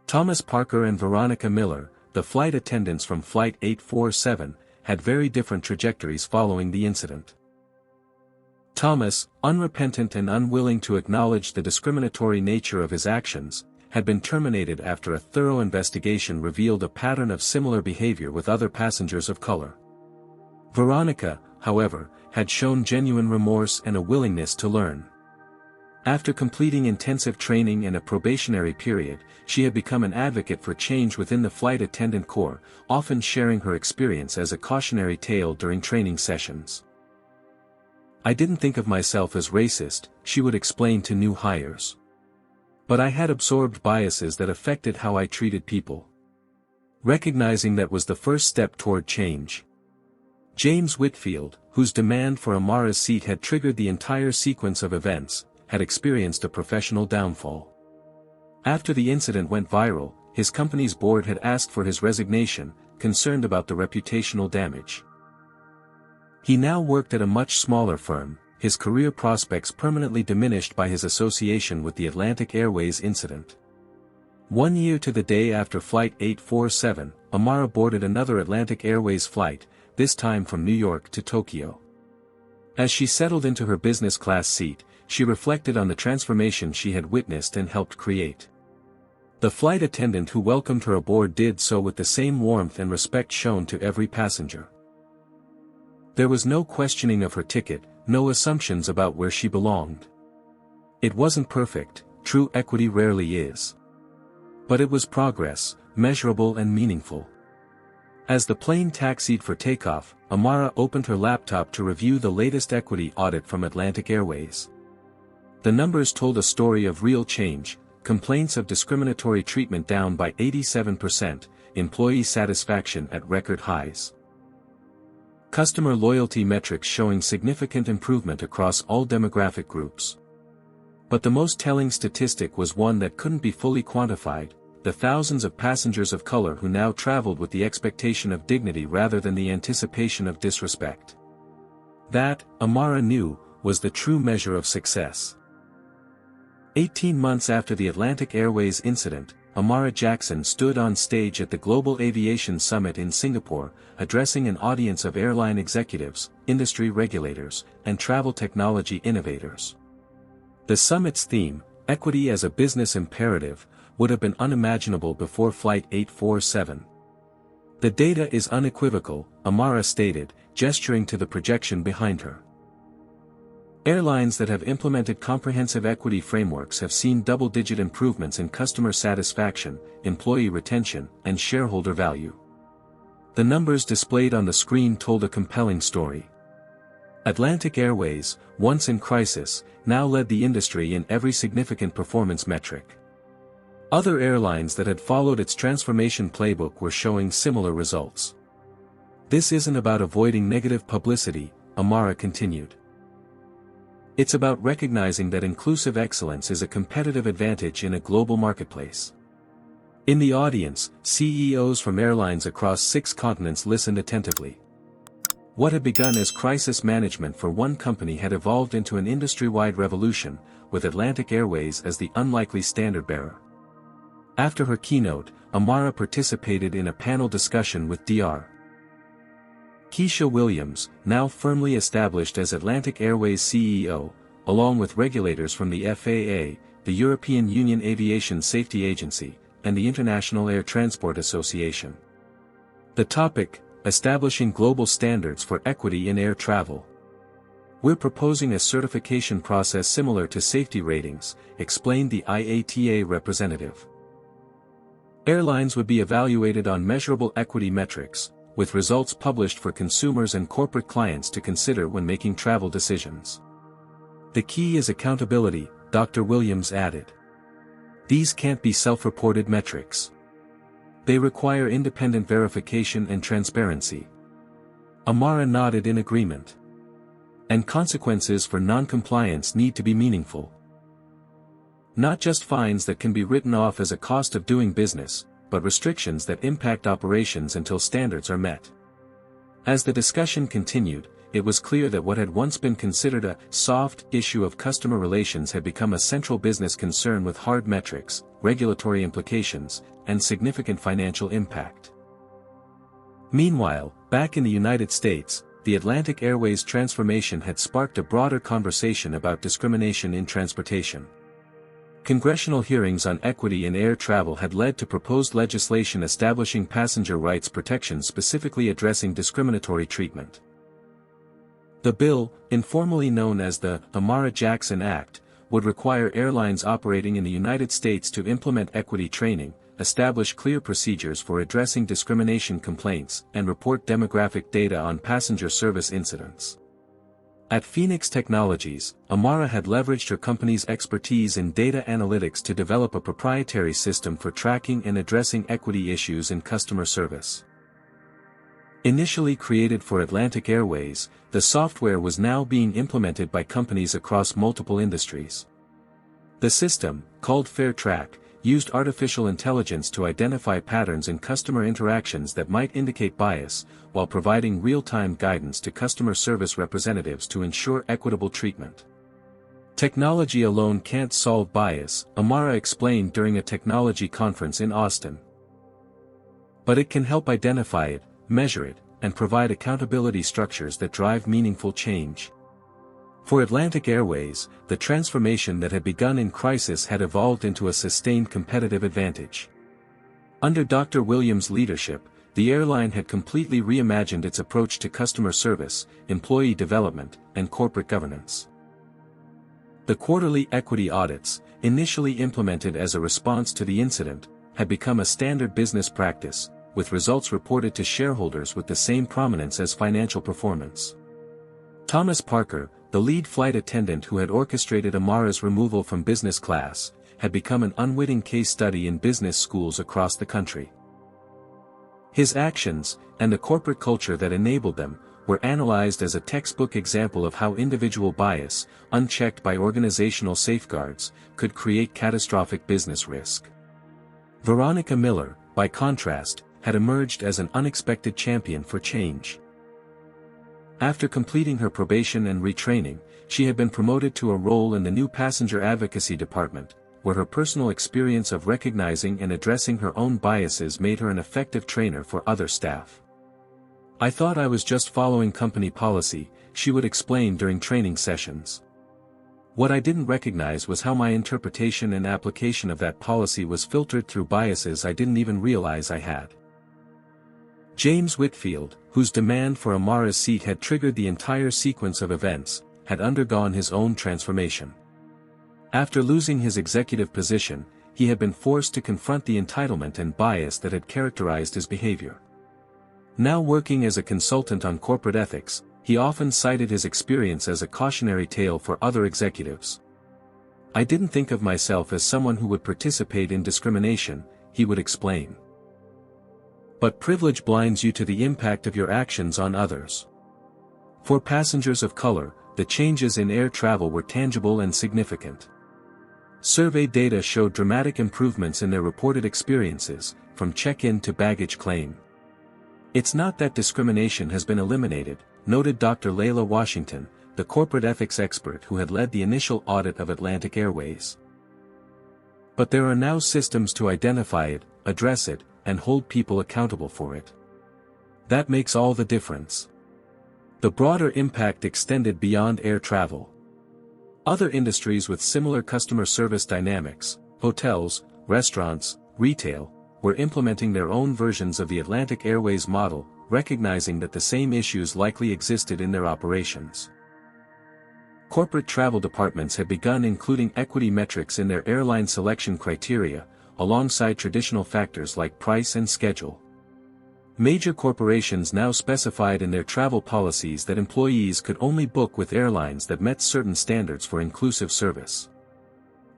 Thomas Parker and Veronica Miller, the flight attendants from Flight 847, had very different trajectories following the incident. Thomas, unrepentant and unwilling to acknowledge the discriminatory nature of his actions, had been terminated after a thorough investigation revealed a pattern of similar behavior with other passengers of color. Veronica, however, had shown genuine remorse and a willingness to learn. After completing intensive training and a probationary period, she had become an advocate for change within the flight attendant corps, often sharing her experience as a cautionary tale during training sessions. I didn't think of myself as racist, she would explain to new hires. But I had absorbed biases that affected how I treated people. Recognizing that was the first step toward change. James Whitfield, whose demand for Amara's seat had triggered the entire sequence of events, had experienced a professional downfall. After the incident went viral, his company's board had asked for his resignation, concerned about the reputational damage. He now worked at a much smaller firm, his career prospects permanently diminished by his association with the Atlantic Airways incident. 1 year to the day after Flight 847, Amara boarded another Atlantic Airways flight, this time from New York to Tokyo. As she settled into her business class seat, she reflected on the transformation she had witnessed and helped create. The flight attendant who welcomed her aboard did so with the same warmth and respect shown to every passenger. There was no questioning of her ticket, no assumptions about where she belonged. It wasn't perfect, true equity rarely is. But it was progress, measurable and meaningful. As the plane taxied for takeoff, Amara opened her laptop to review the latest equity audit from Atlantic Airways. The numbers told a story of real change, complaints of discriminatory treatment down by 87%, employee satisfaction at record highs. Customer loyalty metrics showing significant improvement across all demographic groups. But the most telling statistic was one that couldn't be fully quantified: the thousands of passengers of color who now traveled with the expectation of dignity rather than the anticipation of disrespect. That, Amara knew, was the true measure of success. 18 months after the Atlantic Airways incident, Amara Jackson stood on stage at the Global Aviation Summit in Singapore, addressing an audience of airline executives, industry regulators, and travel technology innovators. The summit's theme, Equity as a Business Imperative, would have been unimaginable before Flight 847. The data is unequivocal, Amara stated, gesturing to the projection behind her. Airlines that have implemented comprehensive equity frameworks have seen double-digit improvements in customer satisfaction, employee retention, and shareholder value. The numbers displayed on the screen told a compelling story. Atlantic Airways, once in crisis, now led the industry in every significant performance metric. Other airlines that had followed its transformation playbook were showing similar results. This isn't about avoiding negative publicity, Amara continued. It's about recognizing that inclusive excellence is a competitive advantage in a global marketplace. In the audience, CEOs from airlines across 6 continents listened attentively. What had begun as crisis management for one company had evolved into an industry-wide revolution, with Atlantic Airways as the unlikely standard-bearer. After her keynote, Amara participated in a panel discussion with Dr. Keisha Williams, now firmly established as Atlantic Airways CEO, along with regulators from the FAA, the European Union Aviation Safety Agency, and the International Air Transport Association. The topic: establishing global standards for equity in air travel. We're proposing a certification process similar to safety ratings, explained the IATA representative. Airlines would be evaluated on measurable equity metrics, with results published for consumers and corporate clients to consider when making travel decisions. The key is accountability, Dr. Williams added. These can't be self-reported metrics. They require independent verification and transparency. Amara nodded in agreement. And consequences for non-compliance need to be meaningful. Not just fines that can be written off as a cost of doing business, but restrictions that impact operations until standards are met. As the discussion continued, it was clear that what had once been considered a soft issue of customer relations had become a central business concern with hard metrics, regulatory implications, and significant financial impact. Meanwhile, back in the United States, the Atlantic Airways transformation had sparked a broader conversation about discrimination in transportation. Congressional hearings on equity in air travel had led to proposed legislation establishing passenger rights protections specifically addressing discriminatory treatment. The bill, informally known as the Amara Jackson Act, would require airlines operating in the United States to implement equity training, establish clear procedures for addressing discrimination complaints, and report demographic data on passenger service incidents. At Phoenix Technologies, Amara had leveraged her company's expertise in data analytics to develop a proprietary system for tracking and addressing equity issues in customer service. Initially created for Atlantic Airways, the software was now being implemented by companies across multiple industries. The system, called FairTrack, used artificial intelligence to identify patterns in customer interactions that might indicate bias, while providing real-time guidance to customer service representatives to ensure equitable treatment. Technology alone can't solve bias, Amara explained during a technology conference in Austin. But it can help identify it, measure it, and provide accountability structures that drive meaningful change. For Atlantic Airways, the transformation that had begun in crisis had evolved into a sustained competitive advantage. Under Dr. Williams' leadership, the airline had completely reimagined its approach to customer service, employee development, and corporate governance. The quarterly equity audits, initially implemented as a response to the incident, had become a standard business practice, with results reported to shareholders with the same prominence as financial performance. Thomas Parker, the lead flight attendant who had orchestrated Amara's removal from business class, had become an unwitting case study in business schools across the country. His actions, and the corporate culture that enabled them, were analyzed as a textbook example of how individual bias, unchecked by organizational safeguards, could create catastrophic business risk. Veronica Miller, by contrast, had emerged as an unexpected champion for change. After completing her probation and retraining, she had been promoted to a role in the new passenger advocacy department, where her personal experience of recognizing and addressing her own biases made her an effective trainer for other staff. "I thought I was just following company policy," she would explain during training sessions. "What I didn't recognize was how my interpretation and application of that policy was filtered through biases I didn't even realize I had." James Whitfield, whose demand for Amara's seat had triggered the entire sequence of events, had undergone his own transformation. After losing his executive position, he had been forced to confront the entitlement and bias that had characterized his behavior. Now working as a consultant on corporate ethics, he often cited his experience as a cautionary tale for other executives. "I didn't think of myself as someone who would participate in discrimination," he would explain. But privilege blinds you to the impact of your actions on others. For passengers of color, the changes in air travel were tangible and significant. Survey data showed dramatic improvements in their reported experiences, from check-in to baggage claim. "It's not that discrimination has been eliminated," noted Dr. Layla Washington, the corporate ethics expert who had led the initial audit of Atlantic Airways. "But there are now systems to identify it, address it, and hold people accountable for it. That makes all the difference." The broader impact extended beyond air travel. Other industries with similar customer service dynamics, hotels, restaurants, retail, were implementing their own versions of the Atlantic Airways model, recognizing that the same issues likely existed in their operations. Corporate travel departments had begun including equity metrics in their airline selection criteria, alongside traditional factors like price and schedule. Major corporations now specified in their travel policies that employees could only book with airlines that met certain standards for inclusive service.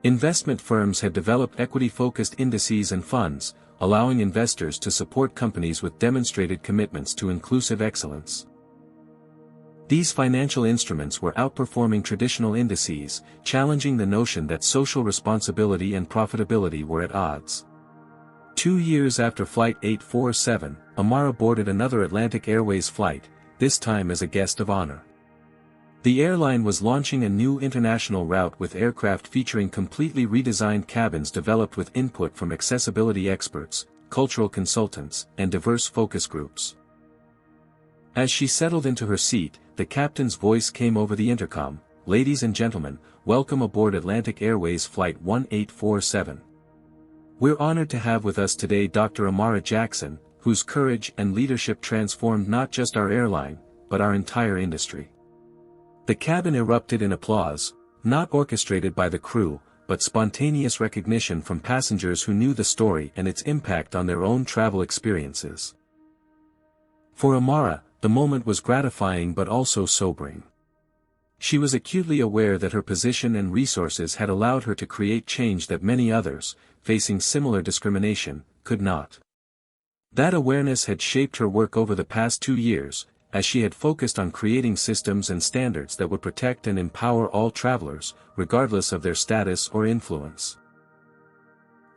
Investment firms had developed equity-focused indices and funds, allowing investors to support companies with demonstrated commitments to inclusive excellence. These financial instruments were outperforming traditional indices, challenging the notion that social responsibility and profitability were at odds. 2 years after Flight 847, Amara boarded another Atlantic Airways flight, this time as a guest of honor. The airline was launching a new international route with aircraft featuring completely redesigned cabins developed with input from accessibility experts, cultural consultants, and diverse focus groups. As she settled into her seat, the captain's voice came over the intercom, "Ladies and gentlemen, welcome aboard Atlantic Airways Flight 1847. We're honored to have with us today Dr. Amara Jackson, whose courage and leadership transformed not just our airline, but our entire industry." The cabin erupted in applause, not orchestrated by the crew, but spontaneous recognition from passengers who knew the story and its impact on their own travel experiences. For Amara, the moment was gratifying but also sobering. She was acutely aware that her position and resources had allowed her to create change that many others, facing similar discrimination, could not. That awareness had shaped her work over the past 2 years, as she had focused on creating systems and standards that would protect and empower all travelers, regardless of their status or influence.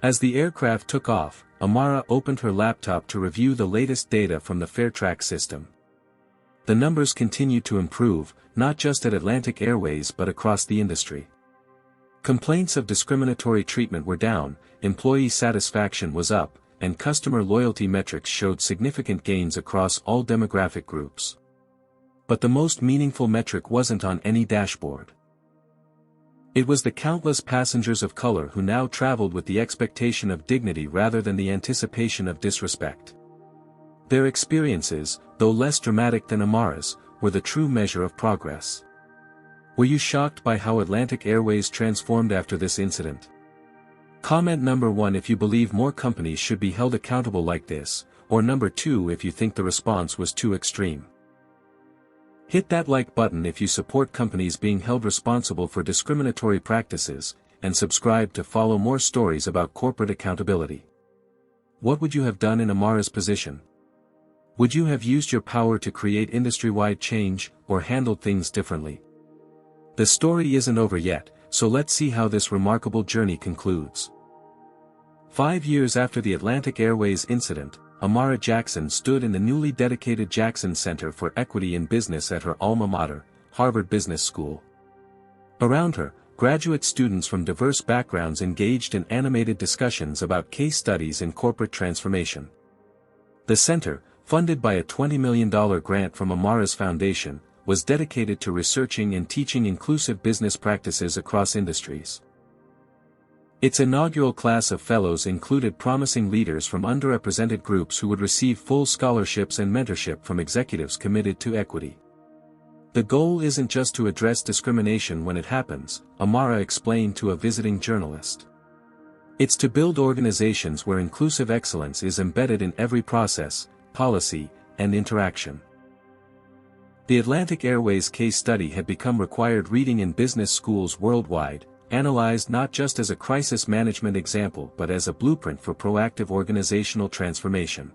As the aircraft took off, Amara opened her laptop to review the latest data from the FairTrack system. The numbers continued to improve, not just at Atlantic Airways but across the industry. Complaints of discriminatory treatment were down, employee satisfaction was up, and customer loyalty metrics showed significant gains across all demographic groups. But the most meaningful metric wasn't on any dashboard. It was the countless passengers of color who now traveled with the expectation of dignity rather than the anticipation of disrespect. Their experiences, though less dramatic than Amara's, were the true measure of progress. Were you shocked by how Atlantic Airways transformed after this incident? Comment number 1 if you believe more companies should be held accountable like this, or number 2 if you think the response was too extreme. Hit that like button if you support companies being held responsible for discriminatory practices, and subscribe to follow more stories about corporate accountability. What would you have done in Amara's position? Would you have used your power to create industry-wide change, or handled things differently? The story isn't over yet, so let's see how this remarkable journey concludes. 5 years after the Atlantic Airways incident, Amara Jackson stood in the newly dedicated Jackson Center for Equity in Business at her alma mater, Harvard Business School. Around her, graduate students from diverse backgrounds engaged in animated discussions about case studies in corporate transformation. The center, funded by a $20 million grant from Amara's foundation, was dedicated to researching and teaching inclusive business practices across industries. Its inaugural class of fellows included promising leaders from underrepresented groups who would receive full scholarships and mentorship from executives committed to equity. The goal isn't just to address discrimination when it happens, Amara explained to a visiting journalist. It's to build organizations where inclusive excellence is embedded in every process, policy, and interaction. The Atlantic Airways case study had become required reading in business schools worldwide, analyzed not just as a crisis management example but as a blueprint for proactive organizational transformation.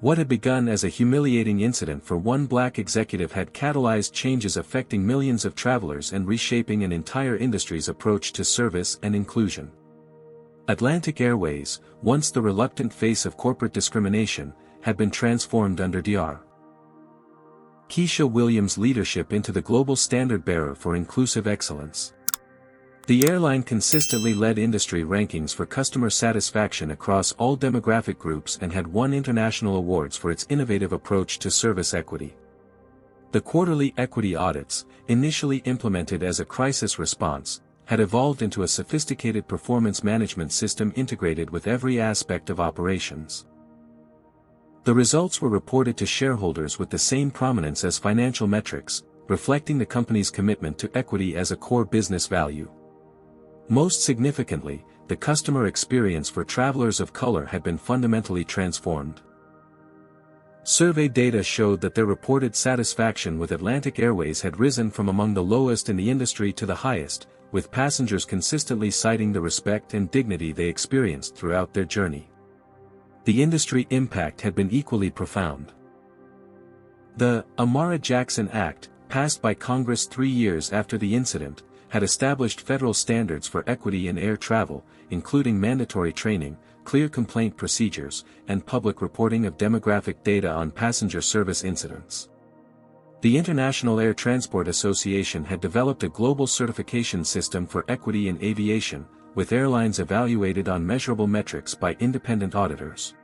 What had begun as a humiliating incident for one black executive had catalyzed changes affecting millions of travelers and reshaping an entire industry's approach to service and inclusion. Atlantic Airways, once the reluctant face of corporate discrimination, had been transformed under Dr. Keisha Williams' leadership into the global standard-bearer for inclusive excellence. The airline consistently led industry rankings for customer satisfaction across all demographic groups and had won international awards for its innovative approach to service equity. The quarterly equity audits, initially implemented as a crisis response, had evolved into a sophisticated performance management system integrated with every aspect of operations. The results were reported to shareholders with the same prominence as financial metrics, reflecting the company's commitment to equity as a core business value. Most significantly, the customer experience for travelers of color had been fundamentally transformed. Survey data showed that their reported satisfaction with Atlantic Airways had risen from among the lowest in the industry to the highest, with passengers consistently citing the respect and dignity they experienced throughout their journey. The industry impact had been equally profound. The Amara Jackson Act, passed by Congress 3 years after the incident, had established federal standards for equity in air travel, including mandatory training, clear complaint procedures, and public reporting of demographic data on passenger service incidents. The International Air Transport Association had developed a global certification system for equity in aviation, with airlines evaluated on measurable metrics by independent auditors.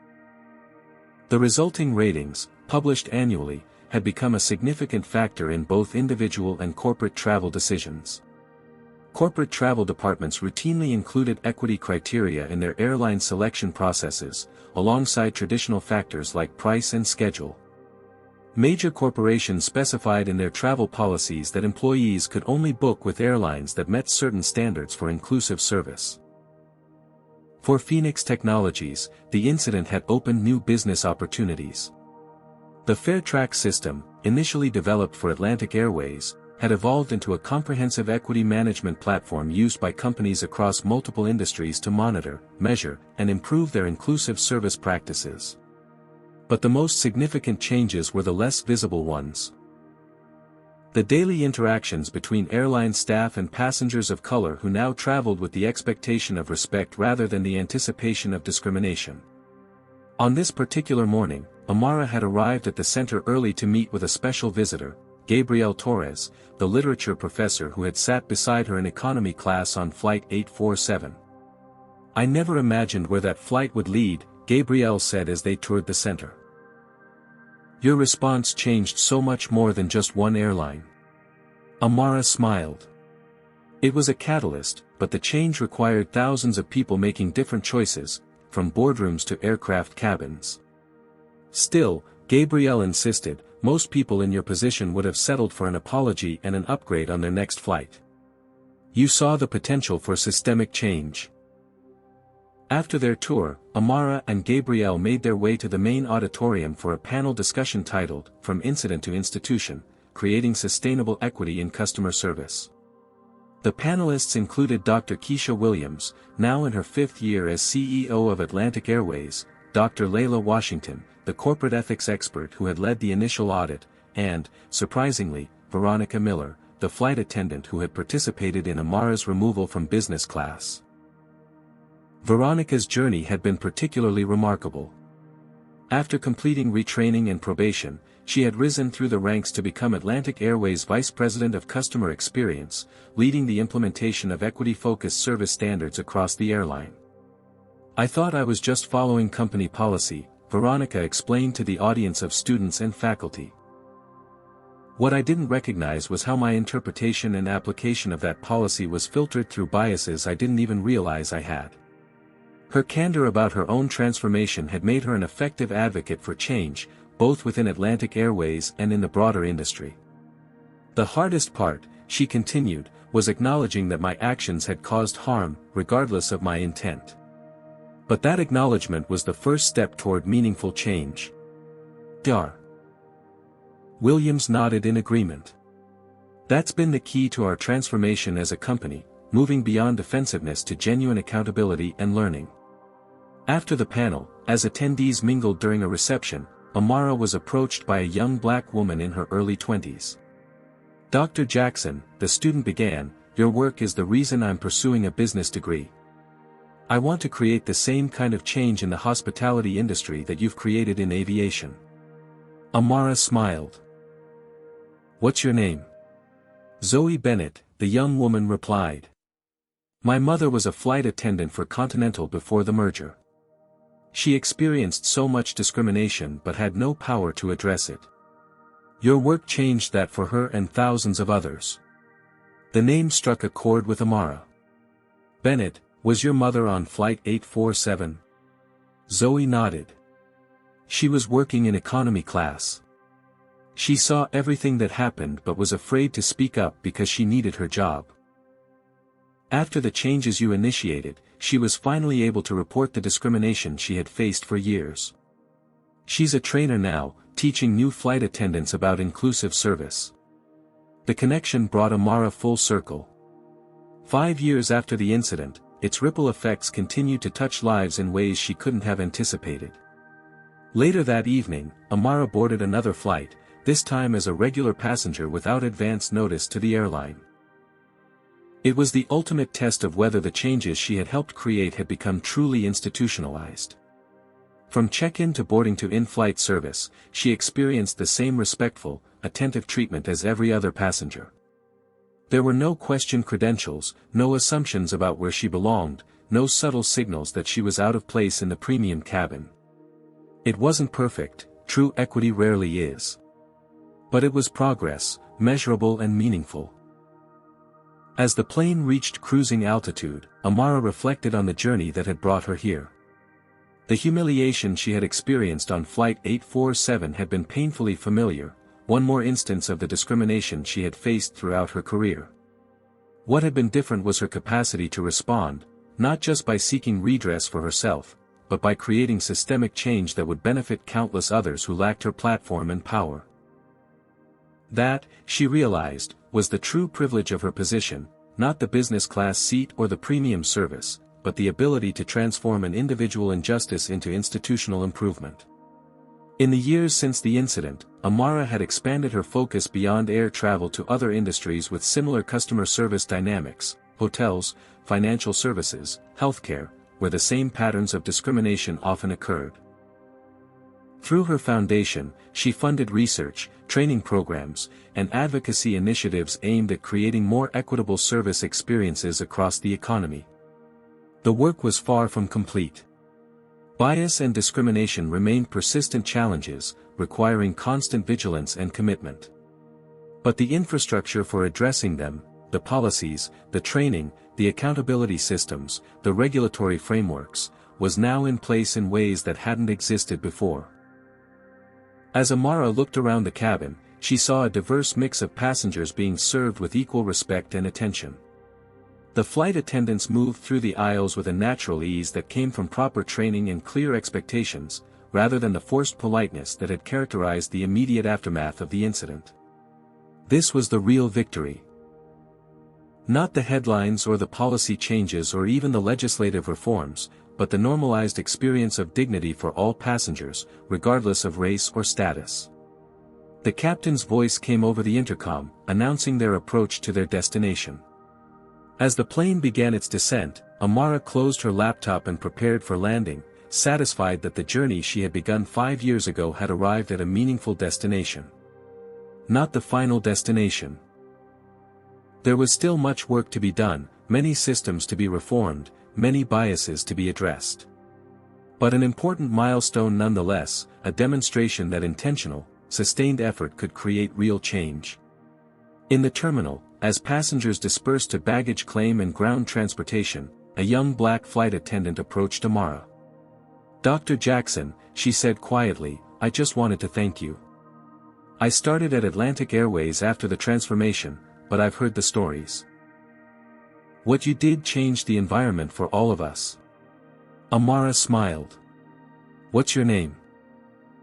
The resulting ratings, published annually, had become a significant factor in both individual and corporate travel decisions. Corporate travel departments routinely included equity criteria in their airline selection processes, alongside traditional factors like price and schedule. Major corporations specified in their travel policies that employees could only book with airlines that met certain standards for inclusive service. For Phoenix Technologies, the incident had opened new business opportunities. The FairTrack system, initially developed for Atlantic Airways, had evolved into a comprehensive equity management platform used by companies across multiple industries to monitor, measure, and improve their inclusive service practices. But the most significant changes were the less visible ones. The daily interactions between airline staff and passengers of color who now traveled with the expectation of respect rather than the anticipation of discrimination. On this particular morning, Amara had arrived at the center early to meet with a special visitor, Gabrielle Torres, the literature professor who had sat beside her in economy class on Flight 847. "I never imagined where that flight would lead," Gabrielle said as they toured the center. "Your response changed so much more than just one airline." Amara smiled. It was a catalyst, but the change required thousands of people making different choices, from boardrooms to aircraft cabins. Still, Gabrielle insisted, most people in your position would have settled for an apology and an upgrade on their next flight. You saw the potential for systemic change. After their tour, Amara and Gabrielle made their way to the main auditorium for a panel discussion titled, "From Incident to Institution, Creating Sustainable Equity in Customer Service." The panelists included Dr. Keisha Williams, now in her 5th year as CEO of Atlantic Airways, Dr. Layla Washington, the corporate ethics expert who had led the initial audit, and, surprisingly, Veronica Miller, the flight attendant who had participated in Amara's removal from business class. Veronica's journey had been particularly remarkable. After completing retraining and probation, she had risen through the ranks to become Atlantic Airways Vice President of Customer Experience, leading the implementation of equity-focused service standards across the airline. "I thought I was just following company policy," Veronica explained to the audience of students and faculty. "What I didn't recognize was how my interpretation and application of that policy was filtered through biases I didn't even realize I had." Her candor about her own transformation had made her an effective advocate for change, both within Atlantic Airways and in the broader industry. "The hardest part," she continued, "was acknowledging that my actions had caused harm, regardless of my intent. But that acknowledgement was the first step toward meaningful change." Dr. Williams nodded in agreement. That's been the key to our transformation as a company, moving beyond defensiveness to genuine accountability and learning. After the panel, as attendees mingled during a reception, Amara was approached by a young black woman in her early 20s. "Dr. Jackson," the student began, "your work is the reason I'm pursuing a business degree. I want to create the same kind of change in the hospitality industry that you've created in aviation." Amara smiled. "What's your name?" "Zoe Bennett," the young woman replied. "My mother was a flight attendant for Continental before the merger. She experienced so much discrimination but had no power to address it. Your work changed that for her and thousands of others." The name struck a chord with Amara. "Bennett, was your mother on Flight 847? Zoe nodded. "She was working in economy class. She saw everything that happened but was afraid to speak up because she needed her job. After the changes you initiated, she was finally able to report the discrimination she had faced for years. She's a trainer now, teaching new flight attendants about inclusive service." The connection brought Amara full circle. 5 years after the incident, its ripple effects continued to touch lives in ways she couldn't have anticipated. Later that evening, Amara boarded another flight, this time as a regular passenger without advance notice to the airline. It was the ultimate test of whether the changes she had helped create had become truly institutionalized. From check-in to boarding to in-flight service, she experienced the same respectful, attentive treatment as every other passenger. There were no questioned credentials, no assumptions about where she belonged, no subtle signals that she was out of place in the premium cabin. It wasn't perfect, true equity rarely is. But it was progress, measurable and meaningful. As the plane reached cruising altitude, Amara reflected on the journey that had brought her here. The humiliation she had experienced on Flight 847 had been painfully familiar, one more instance of the discrimination she had faced throughout her career. What had been different was her capacity to respond, not just by seeking redress for herself, but by creating systemic change that would benefit countless others who lacked her platform and power. That, she realized, was the true privilege of her position, not the business class seat or the premium service, but the ability to transform an individual injustice into institutional improvement. In the years since the incident, Amara had expanded her focus beyond air travel to other industries with similar customer service dynamics: hotels, financial services, healthcare, where the same patterns of discrimination often occurred. Through her foundation, she funded research, training programs, and advocacy initiatives aimed at creating more equitable service experiences across the economy. The work was far from complete. Bias and discrimination remained persistent challenges, requiring constant vigilance and commitment. But the infrastructure for addressing them, the policies, the training, the accountability systems, the regulatory frameworks, was now in place in ways that hadn't existed before. As Amara looked around the cabin, she saw a diverse mix of passengers being served with equal respect and attention. The flight attendants moved through the aisles with a natural ease that came from proper training and clear expectations, rather than the forced politeness that had characterized the immediate aftermath of the incident. This was the real victory. Not the headlines or the policy changes or even the legislative reforms, but the normalized experience of dignity for all passengers, regardless of race or status. The captain's voice came over the intercom, announcing their approach to their destination. As the plane began its descent, Amara closed her laptop and prepared for landing, satisfied that the journey she had begun 5 years ago had arrived at a meaningful destination. Not the final destination. There was still much work to be done, many systems to be reformed, many biases to be addressed. But an important milestone nonetheless, a demonstration that intentional, sustained effort could create real change. In the terminal, as passengers dispersed to baggage claim and ground transportation, a young black flight attendant approached Amara. "Dr. Jackson," she said quietly, "I just wanted to thank you. I started at Atlantic Airways after the transformation, but I've heard the stories. What you did changed the environment for all of us." Amara smiled. "What's your name?"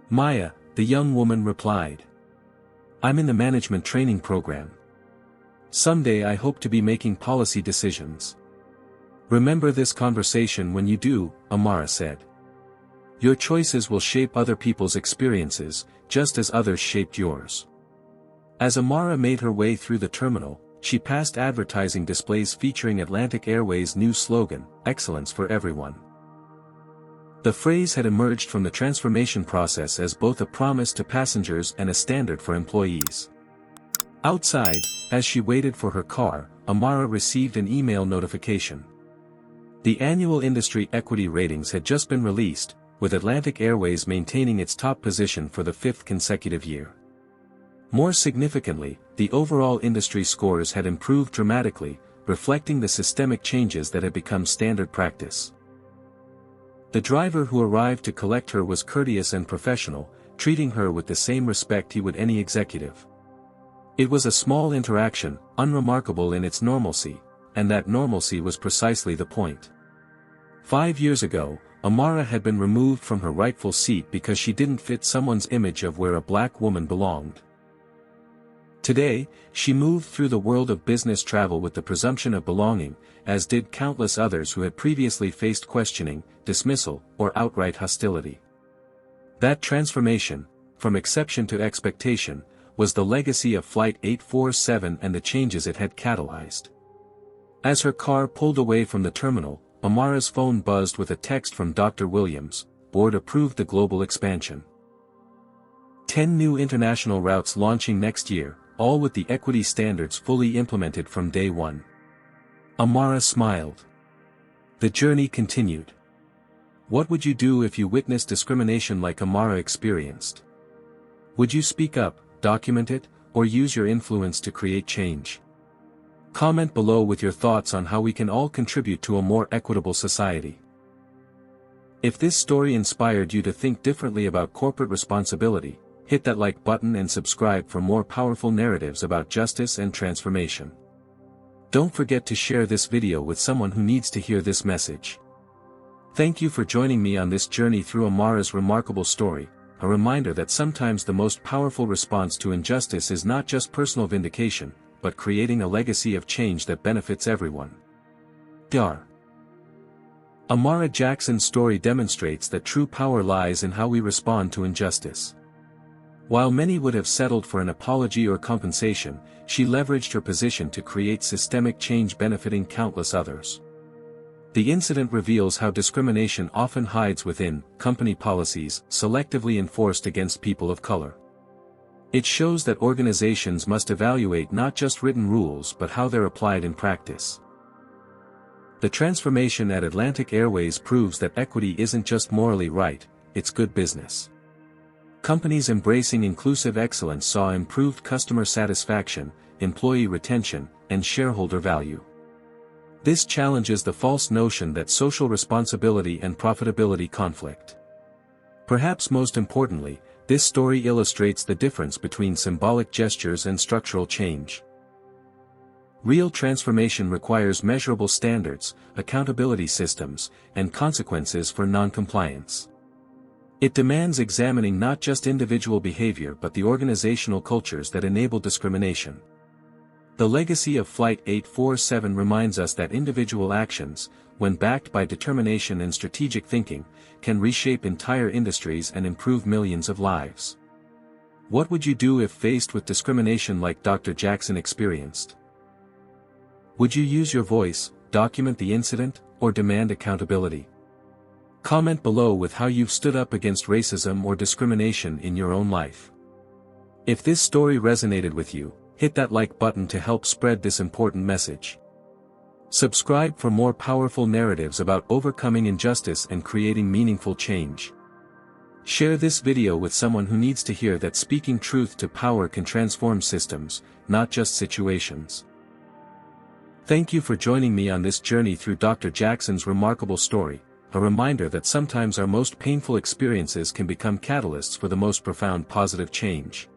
"Maya," the young woman replied. I'm in the management training program. Someday I hope to be making policy decisions. Remember this conversation when you do, Amara said. Your choices will shape other people's experiences, just as others shaped yours. As Amara made her way through the terminal, she passed advertising displays featuring Atlantic Airways' new slogan, "Excellence for Everyone." The phrase had emerged from the transformation process as both a promise to passengers and a standard for employees. Outside, as she waited for her car, Amara received an email notification. The annual industry equity ratings had just been released, with Atlantic Airways maintaining its top position for the 5th consecutive year. More significantly, the overall industry scores had improved dramatically, reflecting the systemic changes that had become standard practice. The driver who arrived to collect her was courteous and professional, treating her with the same respect he would any executive. It was a small interaction, unremarkable in its normalcy, and that normalcy was precisely the point. 5 years ago, Amara had been removed from her rightful seat because she didn't fit someone's image of where a black woman belonged. Today, she moved through the world of business travel with the presumption of belonging, as did countless others who had previously faced questioning, dismissal, or outright hostility. That transformation, from exception to expectation, was the legacy of Flight 847 and the changes it had catalyzed. As her car pulled away from the terminal, Amara's phone buzzed with a text from Dr. Williams. Board approved the global expansion. 10 new international routes launching next year, all with the equity standards fully implemented from day one. Amara smiled. The journey continued. What would you do if you witnessed discrimination like Amara experienced? Would you speak up, document it, or use your influence to create change? Comment below with your thoughts on how we can all contribute to a more equitable society. If this story inspired you to think differently about corporate responsibility, hit that like button and subscribe for more powerful narratives about justice and transformation. Don't forget to share this video with someone who needs to hear this message. Thank you for joining me on this journey through Amara's remarkable story, a reminder that sometimes the most powerful response to injustice is not just personal vindication, but creating a legacy of change that benefits everyone. Amara Jackson's story demonstrates that true power lies in how we respond to injustice. While many would have settled for an apology or compensation, she leveraged her position to create systemic change benefiting countless others. The incident reveals how discrimination often hides within company policies selectively enforced against people of color. It shows that organizations must evaluate not just written rules but how they're applied in practice. The transformation at Atlantic Airways proves that equity isn't just morally right, it's good business. Companies embracing inclusive excellence saw improved customer satisfaction, employee retention, and shareholder value. This challenges the false notion that social responsibility and profitability conflict. Perhaps most importantly, this story illustrates the difference between symbolic gestures and structural change. Real transformation requires measurable standards, accountability systems, and consequences for non-compliance. It demands examining not just individual behavior but the organizational cultures that enable discrimination. The legacy of Flight 847 reminds us that individual actions, when backed by determination and strategic thinking, can reshape entire industries and improve millions of lives. What would you do if faced with discrimination like Dr. Jackson experienced? Would you use your voice, document the incident, or demand accountability? Comment below with how you've stood up against racism or discrimination in your own life. If this story resonated with you, hit that like button to help spread this important message. Subscribe for more powerful narratives about overcoming injustice and creating meaningful change. Share this video with someone who needs to hear that speaking truth to power can transform systems, not just situations. Thank you for joining me on this journey through Dr. Jackson's remarkable story, a reminder that sometimes our most painful experiences can become catalysts for the most profound positive change.